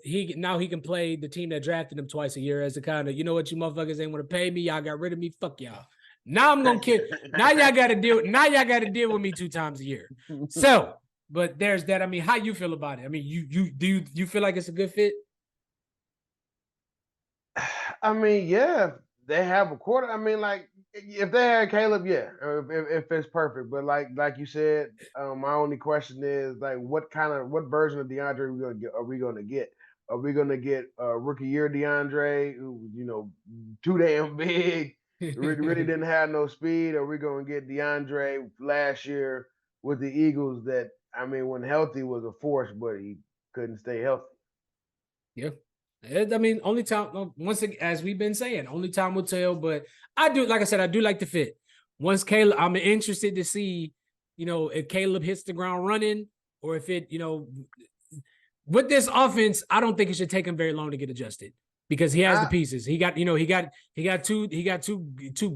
he can play the team that drafted him twice a year as a kind of what, you motherfuckers ain't want to pay me. Y'all got rid of me. Fuck y'all. Now I'm gonna kill. Now y'all got to deal. Now y'all got to deal with me 2 times a year. So, but there's that. I mean, how you feel about it? I mean, you feel like it's a good fit? I mean, yeah, they have a quarter. I mean, like if they had Caleb, yeah, if it's perfect. But like you said, my only question is like, what version of DeAndre are we gonna get? Are we gonna get rookie year DeAndre, who too damn big, really didn't have no speed? Or are we gonna get DeAndre last year with the Eagles that I mean, when healthy was a force, but he couldn't stay healthy. Yeah. I mean, only time, once again, as we've been saying, only time will tell. But I do, like I said, I do like the fit. Once Caleb, I'm interested to see, if Caleb hits the ground running or if it, with this offense, I don't think it should take him very long to get adjusted because he has the pieces. He got two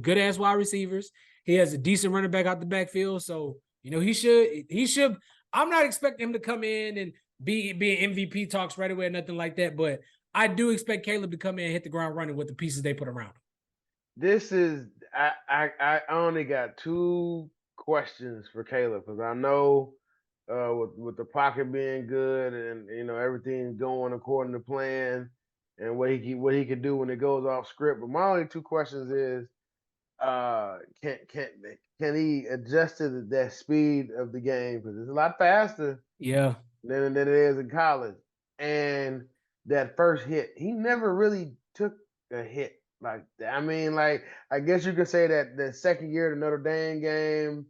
good ass wide receivers. He has a decent running back out the backfield. So, he should. I'm not expecting him to come in and be MVP talks right away or nothing like that. But I do expect Caleb to come in and hit the ground running with the pieces they put around him. This is I only got two questions for Caleb because I know with the pocket being good and everything going according to plan and what he can do when it goes off script. But my only two questions is can he adjust to that speed of the game because it's a lot faster Yeah. than it is in college. And that first hit, he never really took a hit like that. I mean, like I guess you could say that the second year of the Notre Dame game,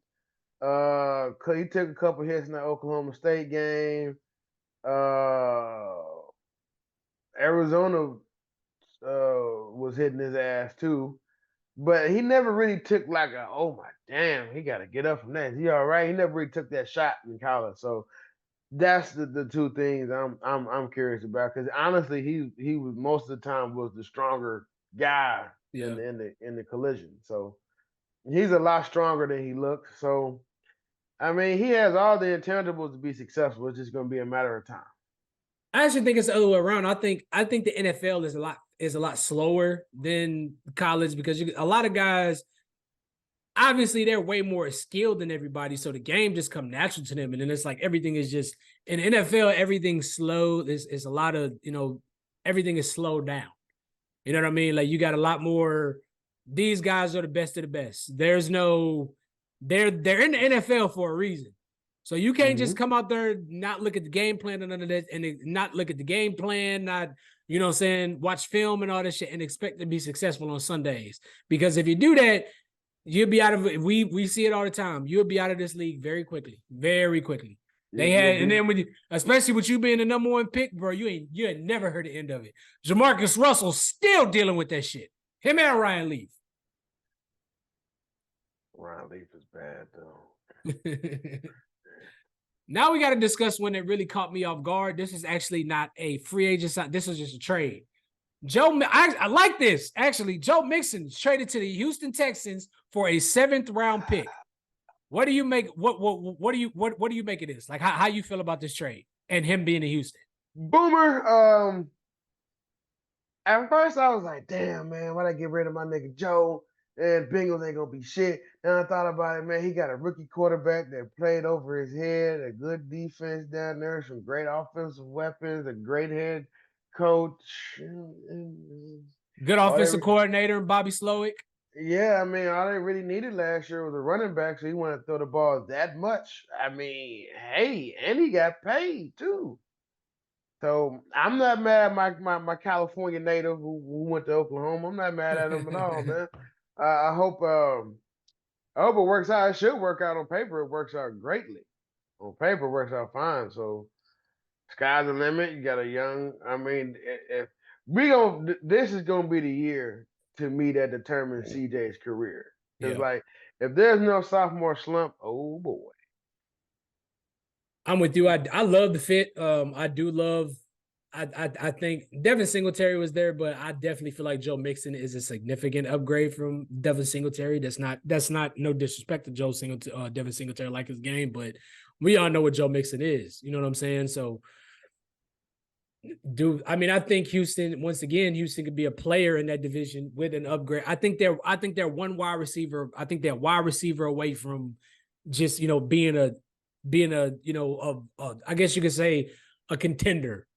cause he took a couple hits in the Oklahoma State game. Arizona was hitting his ass too. But he never really took like oh my damn, he gotta get up from that. He all right. He never really took that shot in college. So that's the two things I'm curious about because honestly he was most of the time was the stronger guy Yeah. in the collision. So he's a lot stronger than he looks. So I mean he has all the intangibles to be successful. It's just gonna be a matter of time. I actually think it's the other way around. I think the NFL is a lot slower than college because a lot of guys obviously they're way more skilled than everybody, so the game just come natural to them, and then it's like everything is just in the NFL, everything's slow. There's a lot of everything is slowed down. You know what I mean? Like you got a lot more. These guys are the best of the best. There's no, they're in the NFL for a reason. So you can't just come out there, not look at the game plan and none of that, and not look at the game plan, not, watch film and all this shit and expect to be successful on Sundays. Because if you do that, you'll be out of it. We see it all the time. You'll be out of this league very quickly. Very quickly. And then especially with you being the number one pick, bro, you had never heard the end of it. Jamarcus Russell still dealing with that shit. Him and Ryan Leaf. Ryan Leaf is bad though. Now we got to discuss one that really caught me off guard. This is actually not a free agent sign. This is just a trade. I like this actually. Joe Mixon traded to the Houston Texans for a 7th round pick. What do you make? What do you make of this? Like how you feel about this trade and him being in Houston? Boomer. At first I was like, damn man, why'd I get rid of my nigga Joe? And Bengals ain't gonna be shit. And I thought about it, man. He got a rookie quarterback that played over his head, a good defense down there, some great offensive weapons, a great head coach. Good offensive coordinator, Bobby Slowick. Yeah, I mean, all they really needed last year was a running back, so he wanted to throw the ball that much. I mean, hey, and he got paid too. So I'm not mad at my California native who went to Oklahoma. I'm not mad at him at all, man. I hope it works out. It should work out on paper. It works out greatly. On paper, it works out fine. So sky's the limit. You got a young. I mean, if this is gonna be the year to me that determines CJ's career. Because like, if there's no sophomore slump, oh boy. I'm with you. I love the fit. I do love. I think Devin Singletary was there, but I definitely feel like Joe Mixon is a significant upgrade from Devin Singletary. That's not no disrespect to Devin Singletary like his game, but we all know what Joe Mixon is. You know what I'm saying? So, I think Houston could be a player in that division with an upgrade. I think they're one wide receiver. I think they're wide receiver away from just being a I guess you could say a contender.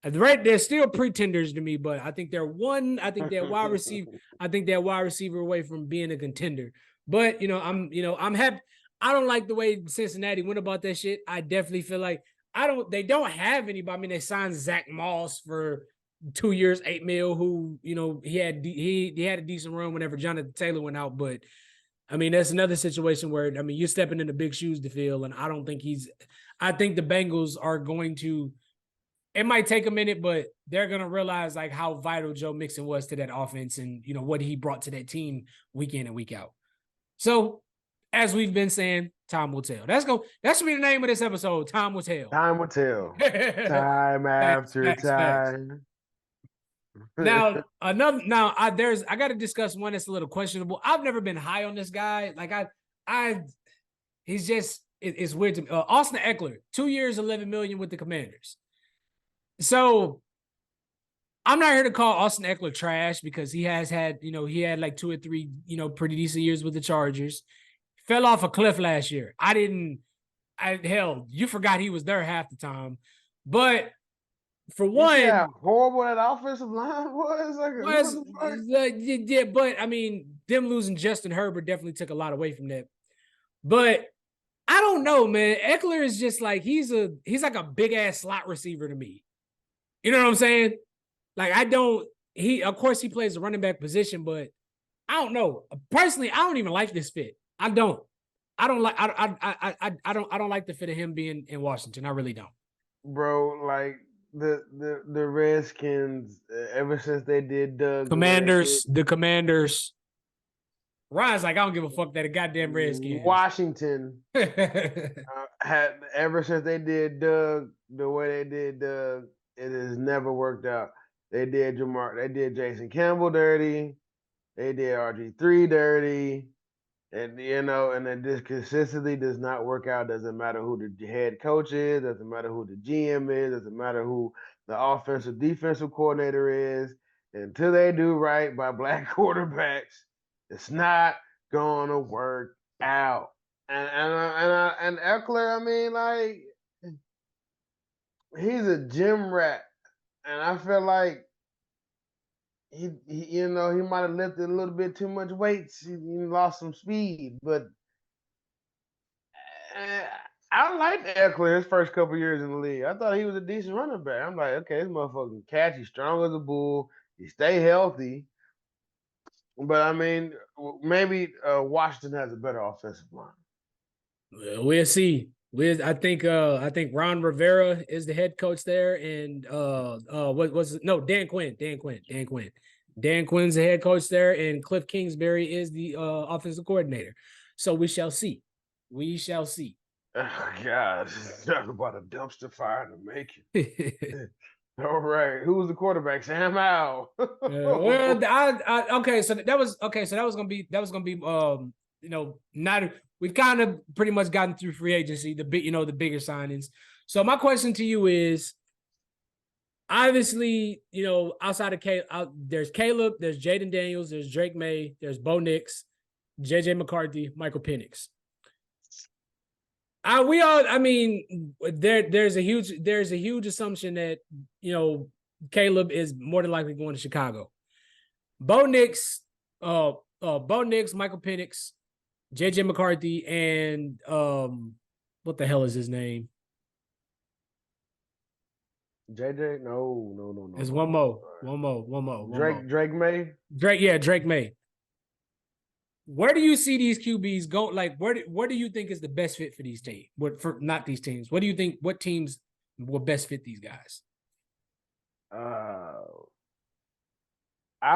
Right, they're still pretenders to me, but I think they're wide receiver. I think they're wide receiver away from being a contender. But I'm happy. I don't like the way Cincinnati went about that shit. I definitely feel like they don't have anybody. I mean, they signed Zach Moss for 2 years, $8 million, who, he had a decent run whenever Jonathan Taylor went out, but I mean, that's another situation where, I mean, you're stepping into big shoes to fill, and I think the Bengals are going to, it might take a minute, but they're going to realize like how vital Joe Mixon was to that offense and, what he brought to that team week in and week out. So, as we've been saying, time will tell. That should be the name of this episode. Time will tell. Time will tell. Time Facts, after facts, facts. time. Now, I got to discuss one that's a little questionable. I've never been high on this guy. Like he's just, it's weird to me. Austin Eckler, 2 years, 11 million with the Commanders. So I'm not here to call Austin Eckler trash because he has had, he had like 2 or 3, pretty decent years with the Chargers. Fell off a cliff last year. Hell, you forgot he was there half the time. But for one, yeah, horrible that offensive line was. Yeah, but I mean, them losing Justin Herbert definitely took a lot away from that. But I don't know, man. Eckler is just like he's like a big ass slot receiver to me. You know what I'm saying? Like of course he plays the running back position, but I don't know. Personally, I don't even like this fit. I don't like the fit of him being in Washington. I really don't. Bro, like the Redskins, ever since they did Doug, the Commanders. Ryan's like, I don't give a fuck that a goddamn Redskins. Washington had ever since they did Doug the way they did Doug, it has never worked out. They did Jason Campbell dirty, they did RG3 dirty, and and it just consistently does not work out. Doesn't matter who the head coach is, doesn't matter who the GM is, doesn't matter who the offensive defensive coordinator is. Until they do right by black quarterbacks, it's not gonna work out. And Eckler, I mean, like he's a gym rat, and I feel like he might have lifted a little bit too much weights. He lost some speed, but I liked Eckler his first couple years in the league. I thought he was a decent running back. I'm like, okay, this motherfucker can catch. He's strong as a bull. He stay healthy. But I mean, maybe Washington has a better offensive line. We'll see. I think Ron Rivera is the head coach there, and Dan Quinn. Dan Quinn's the head coach there, and Cliff Kingsbury is the offensive coordinator. So we shall see. We shall see. Oh God, talk about a dumpster fire in the making. All right, who's the quarterback? Sam Howell. Okay, so that was gonna be not. We've kind of pretty much gotten through free agency, the bigger signings. So my question to you is, obviously, outside of Caleb, there's Caleb, there's Jaden Daniels, there's Drake May, there's Bo Nix, JJ McCarthy, Michael Penix. There's a huge assumption that, Caleb is more than likely going to Chicago. Bo Nix, Michael Penix, JJ McCarthy, and what the hell is his name? JJ? No. There's one more. Drake May? Drake May. Where do you see these QBs go? Like, where do you think is the best fit for these teams? Not these teams. What do you think? What teams will best fit these guys? I'd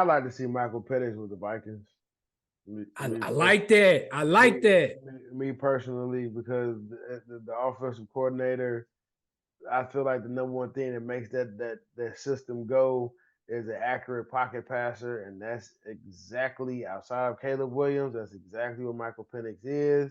like to see Michael Penix with the Vikings. I like that. I like that. Me personally, because the offensive coordinator, I feel like the number one thing that makes that system go is an accurate pocket passer, and that's exactly outside of Caleb Williams. That's exactly what Michael Penix is.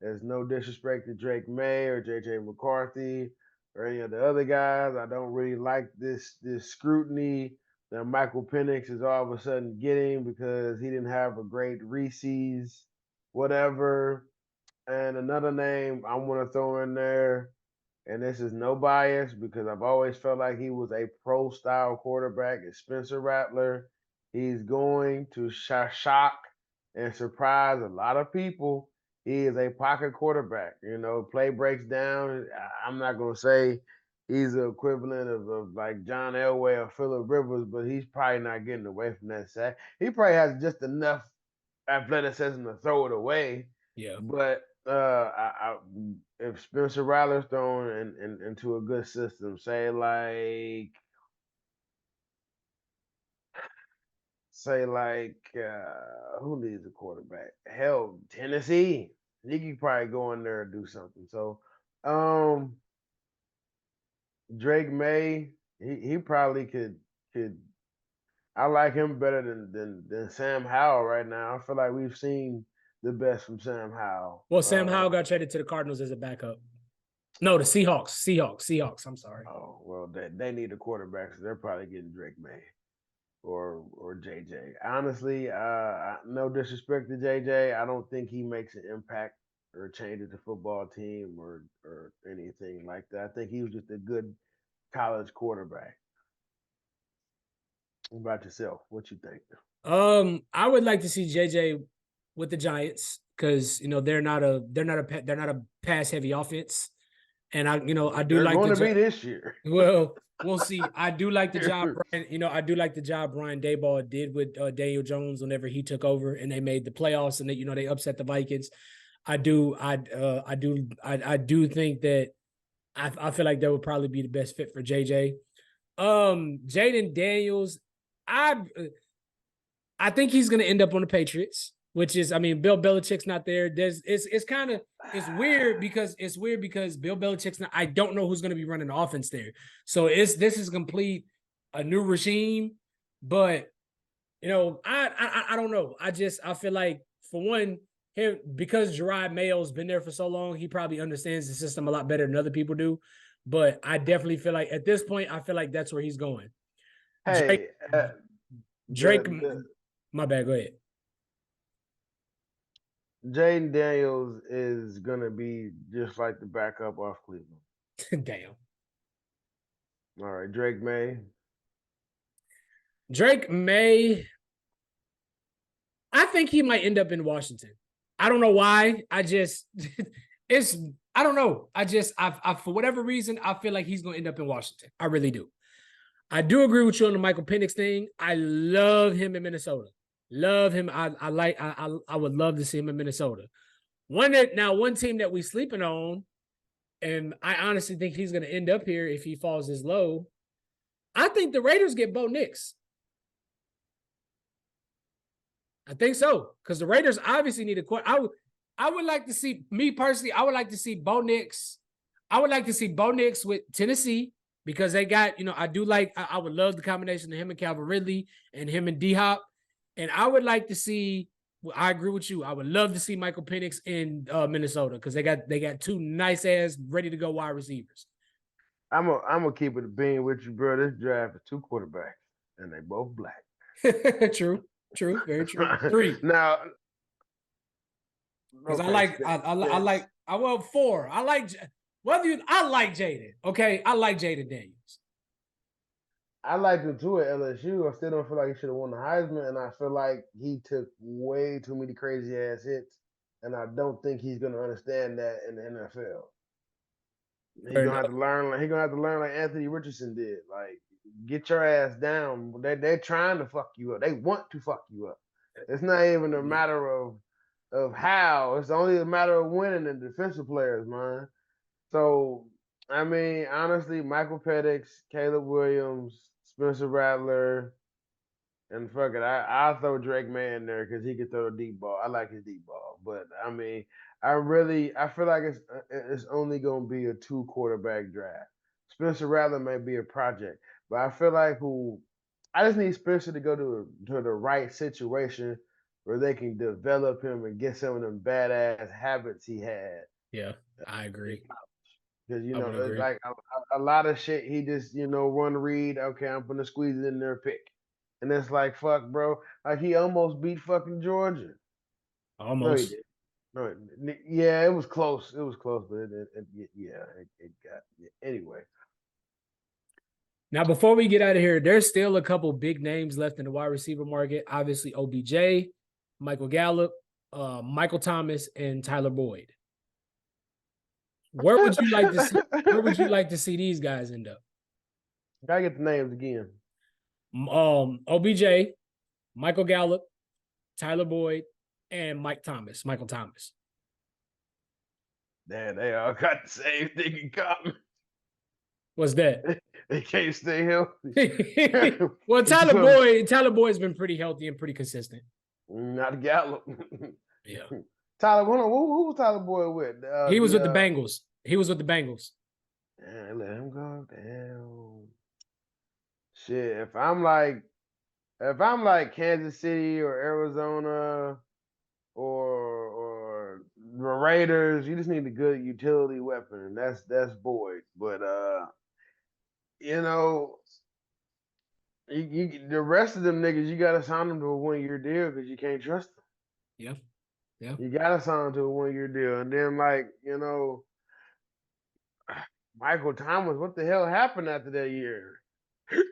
There's no disrespect to Drake May or JJ McCarthy or any of the other guys. I don't really like this scrutiny that Michael Penix is all of a sudden getting because he didn't have a great Reese's, whatever. And another name I want to throw in there, and this is no bias because I've always felt like he was a pro-style quarterback, is Spencer Rattler. He's going to shock and surprise a lot of people. He is a pocket quarterback. Play breaks down. I'm not going to say he's the equivalent of like John Elway or Phillip Rivers, but he's probably not getting away from that sack. He probably has just enough athleticism to throw it away. Yeah. But if Spencer Rattler's thrown into a good system, say like who needs a quarterback? Hell, Tennessee. He could probably go in there and do something. So um Drake May, he probably could I like him better than Sam Howell right now. I feel like we've seen the best from Sam Howell. Well, Sam Howell got traded to the Cardinals as a backup. No, the Seahawks. Seahawks. I'm sorry. Oh well, they need a quarterback, so they're probably getting Drake May or JJ. Honestly, no disrespect to JJ, I don't think he makes an impact or changes the football team or anything like that. I think he was just a good college quarterback. What about yourself? What you think? I would like to see JJ with the Giants because they're not a pass heavy offense, and I do They're like going to be this year. Well, we'll see. I do like the job, Brian. I do like the job Brian Daboll did with Daniel Jones whenever he took over and they made the playoffs and they upset the Vikings. I do think that I feel like that would probably be the best fit for JJ. Jaden Daniels, I think he's going to end up on the Patriots, which is, Bill Belichick's not there. It's weird because Bill Belichick's not. I don't know who's going to be running the offense there. So this is a new regime, but I don't know. I feel like for one, him because Gerard Mayo's been there for so long, he probably understands the system a lot better than other people do. But I definitely feel like at this point, I feel like that's where he's going. Hey, Drake, my bad. Go ahead. Jaden Daniels is gonna be just like the backup off Cleveland. Damn. All right, Drake May. Drake May. I think he might end up in Washington. I don't know why. I don't know. I for whatever reason, I feel like he's gonna end up in Washington. I really do. I do agree with you on the Michael Penix thing. I love him in Minnesota. Love him. I would love to see him in Minnesota. One team that we sleeping on, and I honestly think he's going to end up here if he falls this low. I think the Raiders get Bo Nix. I think so because the Raiders obviously need a quarterback. I would like to see me personally. I would like to see Bo Nix. I would like to see Bo Nix with Tennessee because they got I would love the combination of him and Calvin Ridley and him and D-Hop. And I would like to see. I agree with you. I would love to see Michael Penix in Minnesota because they got two nice ass ready to go wide receivers. I'm gonna keep it a bean with you, bro. This draft is 2 quarterbacks and they both black. True, very true. 3 now. Because okay, I like 4. I like Jaden. Okay, I like Jaden Daniels. I liked him too at LSU. I still don't feel like he should have won the Heisman, and I feel like he took way too many crazy ass hits, and I don't think he's gonna understand that in the NFL. He's gonna have to learn. He's gonna have to learn like Anthony Richardson did. Like, get your ass down. They're trying to fuck you up. They want to fuck you up. It's not even a matter of how. It's only a matter of winning the defensive players, man. So honestly, Michael Penix, Caleb Williams, Spencer Rattler, and fuck it, I'll throw Drake May in there because he can throw a deep ball. I like his deep ball, but I feel like it's only gonna be a 2 quarterback draft. Spencer Rattler may be a project, but I feel like I just need Spencer to go to the right situation where they can develop him and get some of them badass habits he had. Yeah, I agree. Because it's like a lot of shit. He just one read. Okay, I'm gonna squeeze it in there, pick, and it's like fuck, bro. Like he almost beat fucking Georgia. Almost. No, he did. No, yeah, it was close. It was close, but it got anyway. Now, before we get out of here, there's still a couple big names left in the wide receiver market. Obviously, OBJ, Michael Gallup, Michael Thomas, and Tyler Boyd. Where would you like to see these guys end up? Gotta get the names again. OBJ, Michael Gallup, Tyler Boyd, and Michael Thomas. Damn, they all got the same thing in common. What's that? They can't stay healthy. Well, Tyler Boyd's been pretty healthy and pretty consistent. Not Gallup. Yeah. Tyler, hold on. Who was Tyler Boyd with? He was with the Bengals. Damn, let him go. Damn. Shit. If I'm like Kansas City or Arizona or the Raiders, you just need a good utility weapon, and that's Boyd. But you know, the rest of them niggas, you gotta sign them to a 1-year deal because you can't trust them. Yeah. Yeah. You gotta sign them to a 1-year deal, and then Michael Thomas, what the hell happened after that year?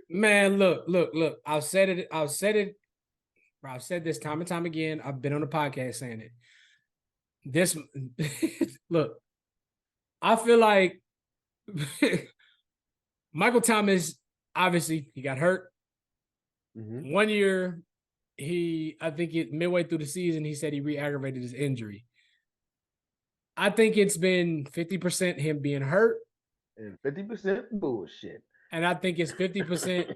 Man, look. I've said it. Bro, I've said this time and time again. I've been on the podcast saying it. This look, I feel like Michael Thomas, obviously, he got hurt. Mm-hmm. 1 year, I think midway through the season, he said he re-aggravated his injury. I think it's been 50% him being hurt. And 50% bullshit. And I think it's 50%.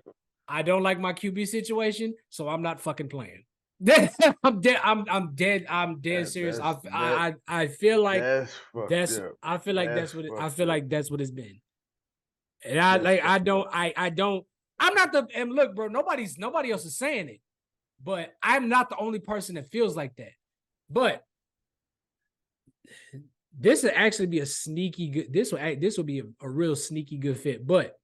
I don't like my QB situation, so I'm not fucking playing. I'm dead. I'm dead serious. I feel like that's what it's been. And I'm not and look, bro, nobody else is saying it, but I'm not the only person that feels like that. But this would actually be a sneaky good. This will be a real sneaky good fit. But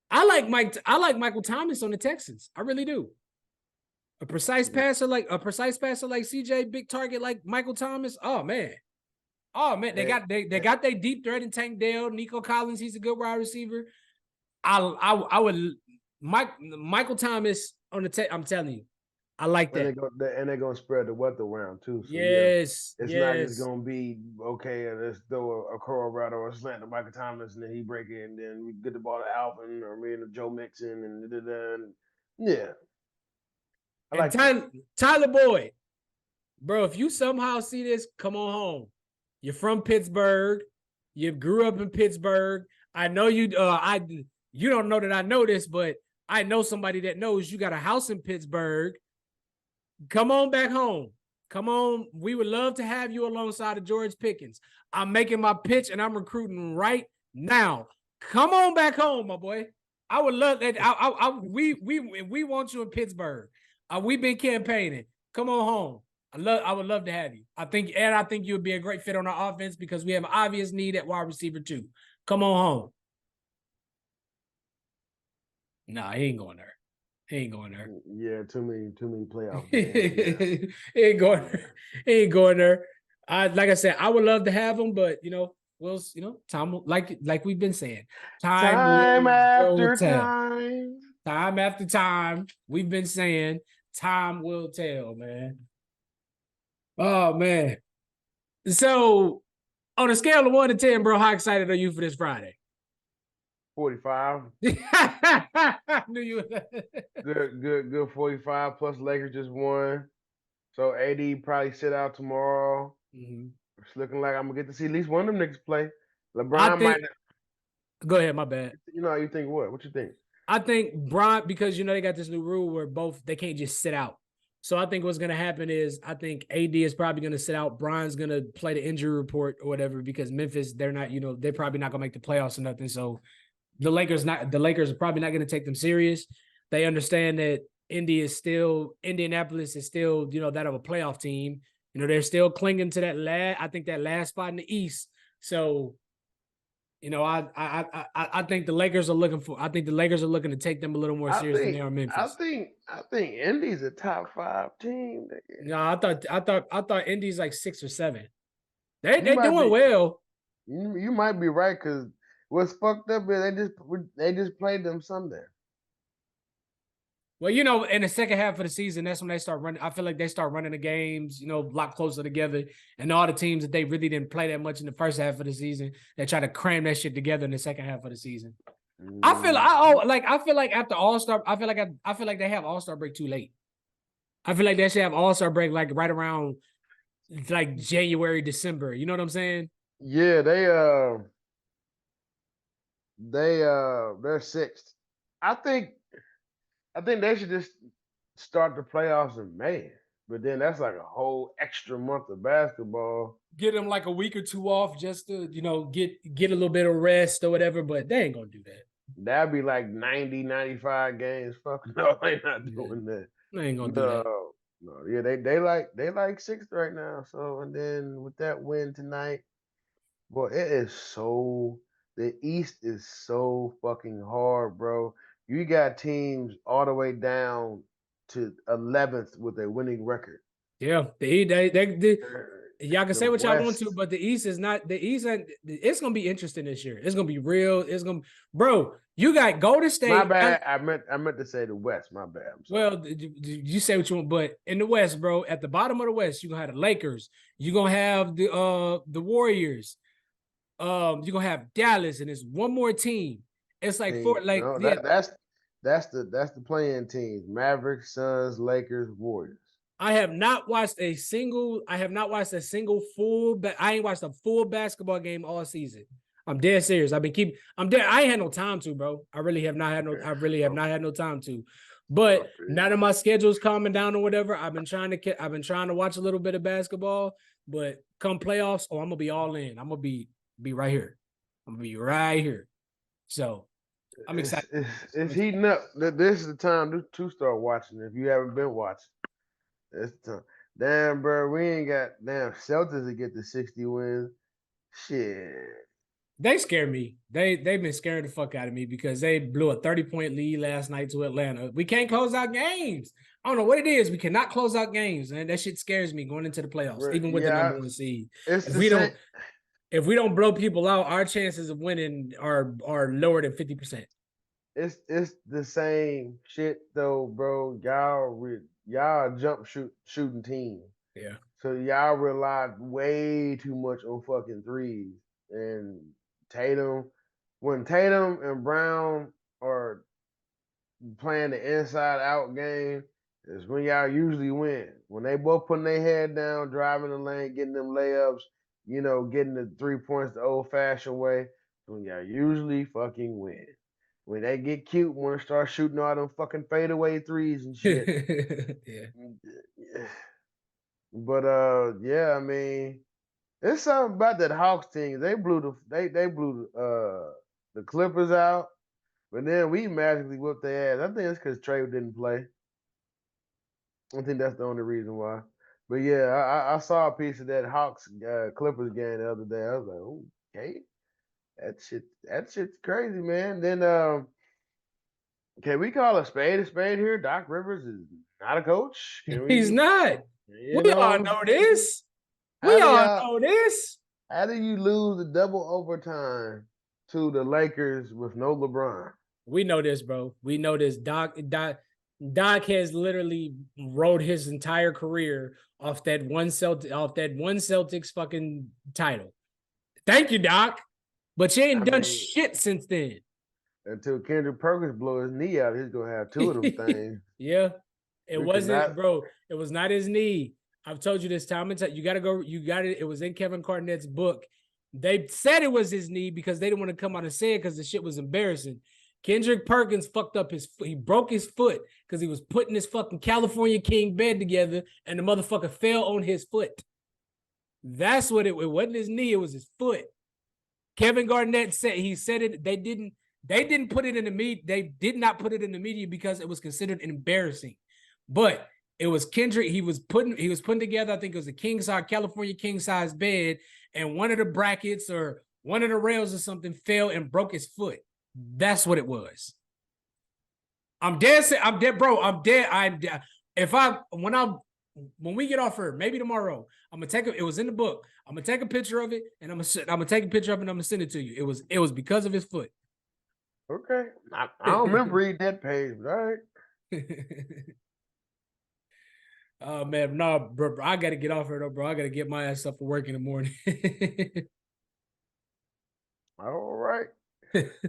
I like Michael Thomas on the Texans. I really do. A precise passer like CJ, big target like Michael Thomas. Oh man. They got their deep threat in Tank Dell, Nico Collins. He's a good wide receiver. I would Michael Thomas on the I'm telling you, I like that. And they're gonna spread the weather around too. So yes, it's not just gonna be okay. Let's throw a curl route or a slant to Michael Thomas, and then he break it, and then we get the ball to Alvin or me and Joe Mixon, and yeah. I like Tyler Boyd, bro. If you somehow see this, come on home. You're from Pittsburgh. You grew up in Pittsburgh. I know you. You don't know that I know this, but I know somebody that knows you got a house in Pittsburgh. Come on back home. Come on. We would love to have you alongside of George Pickens. I'm making my pitch and I'm recruiting right now. Come on back home, my boy. I would love that. We want you in Pittsburgh. We've been campaigning. Come on home. I would love to have you. I think you would be a great fit on our offense because we have an obvious need at wide receiver too. Come on home. Nah, he ain't going there. Yeah, too many playoff games. He ain't going there. Like I said, I would love to have him, but time like we've been saying, time after time. We've been saying time will tell, man. Oh man. So on a scale of 1 to 10, bro, how excited are you for this Friday? 45. I knew you good 45 plus Lakers just won. So AD probably sit out tomorrow. Mm-hmm. It's looking like I'm gonna get to see at least one of them niggas play. LeBron might. Go ahead, my bad. You think what? What you think? I think Bron, because they got this new rule where they can't just sit out. So I think what's gonna happen is I think AD is probably gonna sit out. Bron's gonna play the injury report or whatever because Memphis, they're not, they're probably not gonna make the playoffs or nothing. So the Lakers are probably not going to take them serious. They understand that Indianapolis is still, that of a playoff team. They're still clinging to that last spot in the East. So, I think the Lakers are looking to take them a little more serious than they are Memphis. I think Indy's a top 5 team. No, I thought Indy's like 6 or 7. They're doing well. You might be right because what's fucked up is they just played them Sunday. Well, in the second half of the season, that's when they start running. I feel like they start running the games, a lot closer together. And all the teams that they really didn't play that much in the first half of the season, they try to cram that shit together in the second half of the season. I feel like after All-Star, I feel like they have All-Star break too late. I feel like they should have All-Star break like right around like January, December. You know what I'm saying? Yeah, they're sixth. I think I think they should just start the playoffs in May. But then that's like a whole extra month of basketball. Get them like a week or two off just to, get a little bit of rest or whatever, but they ain't gonna do that. That'd be like 90, 95 games. Fuck no, they not Yeah. doing that. They ain't gonna do that. No, no, yeah, they like sixth right now. So and then with that win tonight, boy, the East is so fucking hard, bro. You got teams all the way down to 11th with a winning record. Yeah, they y'all can The say what y'all want to, West, but the East is not the East. It's gonna be interesting this year. It's gonna be real. It's gonna, bro. You got Golden my State. bad. I meant to say the West. My bad. I'm sorry. Well, you say what you want, but in the West, bro, at the bottom of the West, you're gonna have the Lakers. You're gonna have the Warriors. You're gonna have Dallas, and it's one more team. It's like See, four, like no, yeah. that's the playing teams: Mavericks, Suns, Lakers, Warriors. I have not watched a single. I have not watched a single full. I ain't watched a full basketball game all season. I'm dead serious. I'm dead. I ain't had no time to, bro. I really have not had no. I really have not had no time to. But now that my schedule's calming down or whatever, I've been trying to watch a little bit of basketball. But come playoffs, I'm gonna be all in. I'm gonna be right here. I'm gonna be right here. So I'm excited. It's heating up. This is the time to start watching. If you haven't been watching, it's the time. Damn, bro, we ain't got damn Celtics to get to 60 wins. Shit. They scare me. They've been scaring the fuck out of me because they blew a 30-point lead last night to Atlanta. We can't close out games. I don't know what it is. We cannot close out games, and that shit scares me going into the playoffs, even with the number one seed. If we don't blow people out, our chances of winning are lower than 50%. It's the same shit though, bro. Y'all jump shooting team. Yeah. So y'all relied way too much on fucking threes. And when Tatum and Brown are playing the inside out game, is when y'all usually win. When they both putting their head down, driving the lane, getting them layups, getting the 3 points the old fashioned way, when y'all usually fucking win. When they get cute, want to start shooting all them fucking fadeaway threes and shit. Yeah. But yeah, I mean, there's something about that Hawks team. They blew the Clippers out, but then we magically whooped their ass. I think it's because Trey didn't play. I think that's the only reason why. But yeah, I saw a piece of that Hawks Clippers game the other day. I was like, okay, that shit's crazy, man. Then can we call a spade here? Doc Rivers is not a coach. He's not. We all know this. How do you lose the double overtime to the Lakers with no LeBron? We know this, bro. We know this. Doc has literally rode his entire career off that one Celtics fucking title. Thank you, Doc. But you ain't done shit since then. Until Kendrick Perkins blow his knee out, he's gonna have two of them things. Yeah. It was not his knee. I've told you this time and time. You got to go. You got it. It was in Kevin Garnett's book. They said it was his knee because they didn't want to come out and say it because the shit was embarrassing. Kendrick Perkins fucked up he broke his foot because he was putting his fucking California King bed together and the motherfucker fell on his foot. That's what it wasn't his knee. It was his foot. Kevin Garnett said it. They didn't put it in the media. They did not put it in the media because it was considered embarrassing. But it was Kendrick. He was putting together, I think it was a California king size bed, and one of the brackets or one of the rails or something fell and broke his foot. That's what it was. I'm dead, bro. I'm dead. When we get off here, maybe tomorrow, I'm gonna take it. It was in the book. I'm gonna take a picture of it, and I'm gonna take a picture of it, and I'm gonna send it to you. It was because of his foot. Okay, I don't remember reading that page, but all right. Oh man, no, bro, I gotta get off here though, bro. I gotta get my ass up for work in the morning. All right.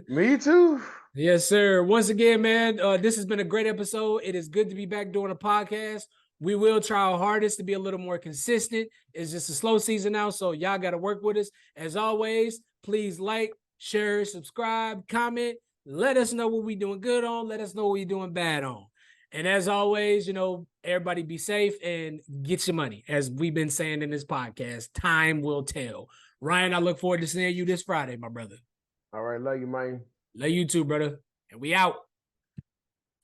Me too. Yes, sir. Once again, man, this has been a great episode. It is good to be back doing a podcast. We will try our hardest to be a little more consistent. It's just a slow season now, so y'all got to work with us. As always, please like, share, subscribe, comment. Let us know what we doing good on. Let us know what we doing bad on. And as always, everybody be safe and get your money. As we've been saying in this podcast, time will tell. Ryan, I look forward to seeing you this Friday, my brother. All right. Love you, man. Love you too, brother. And we out.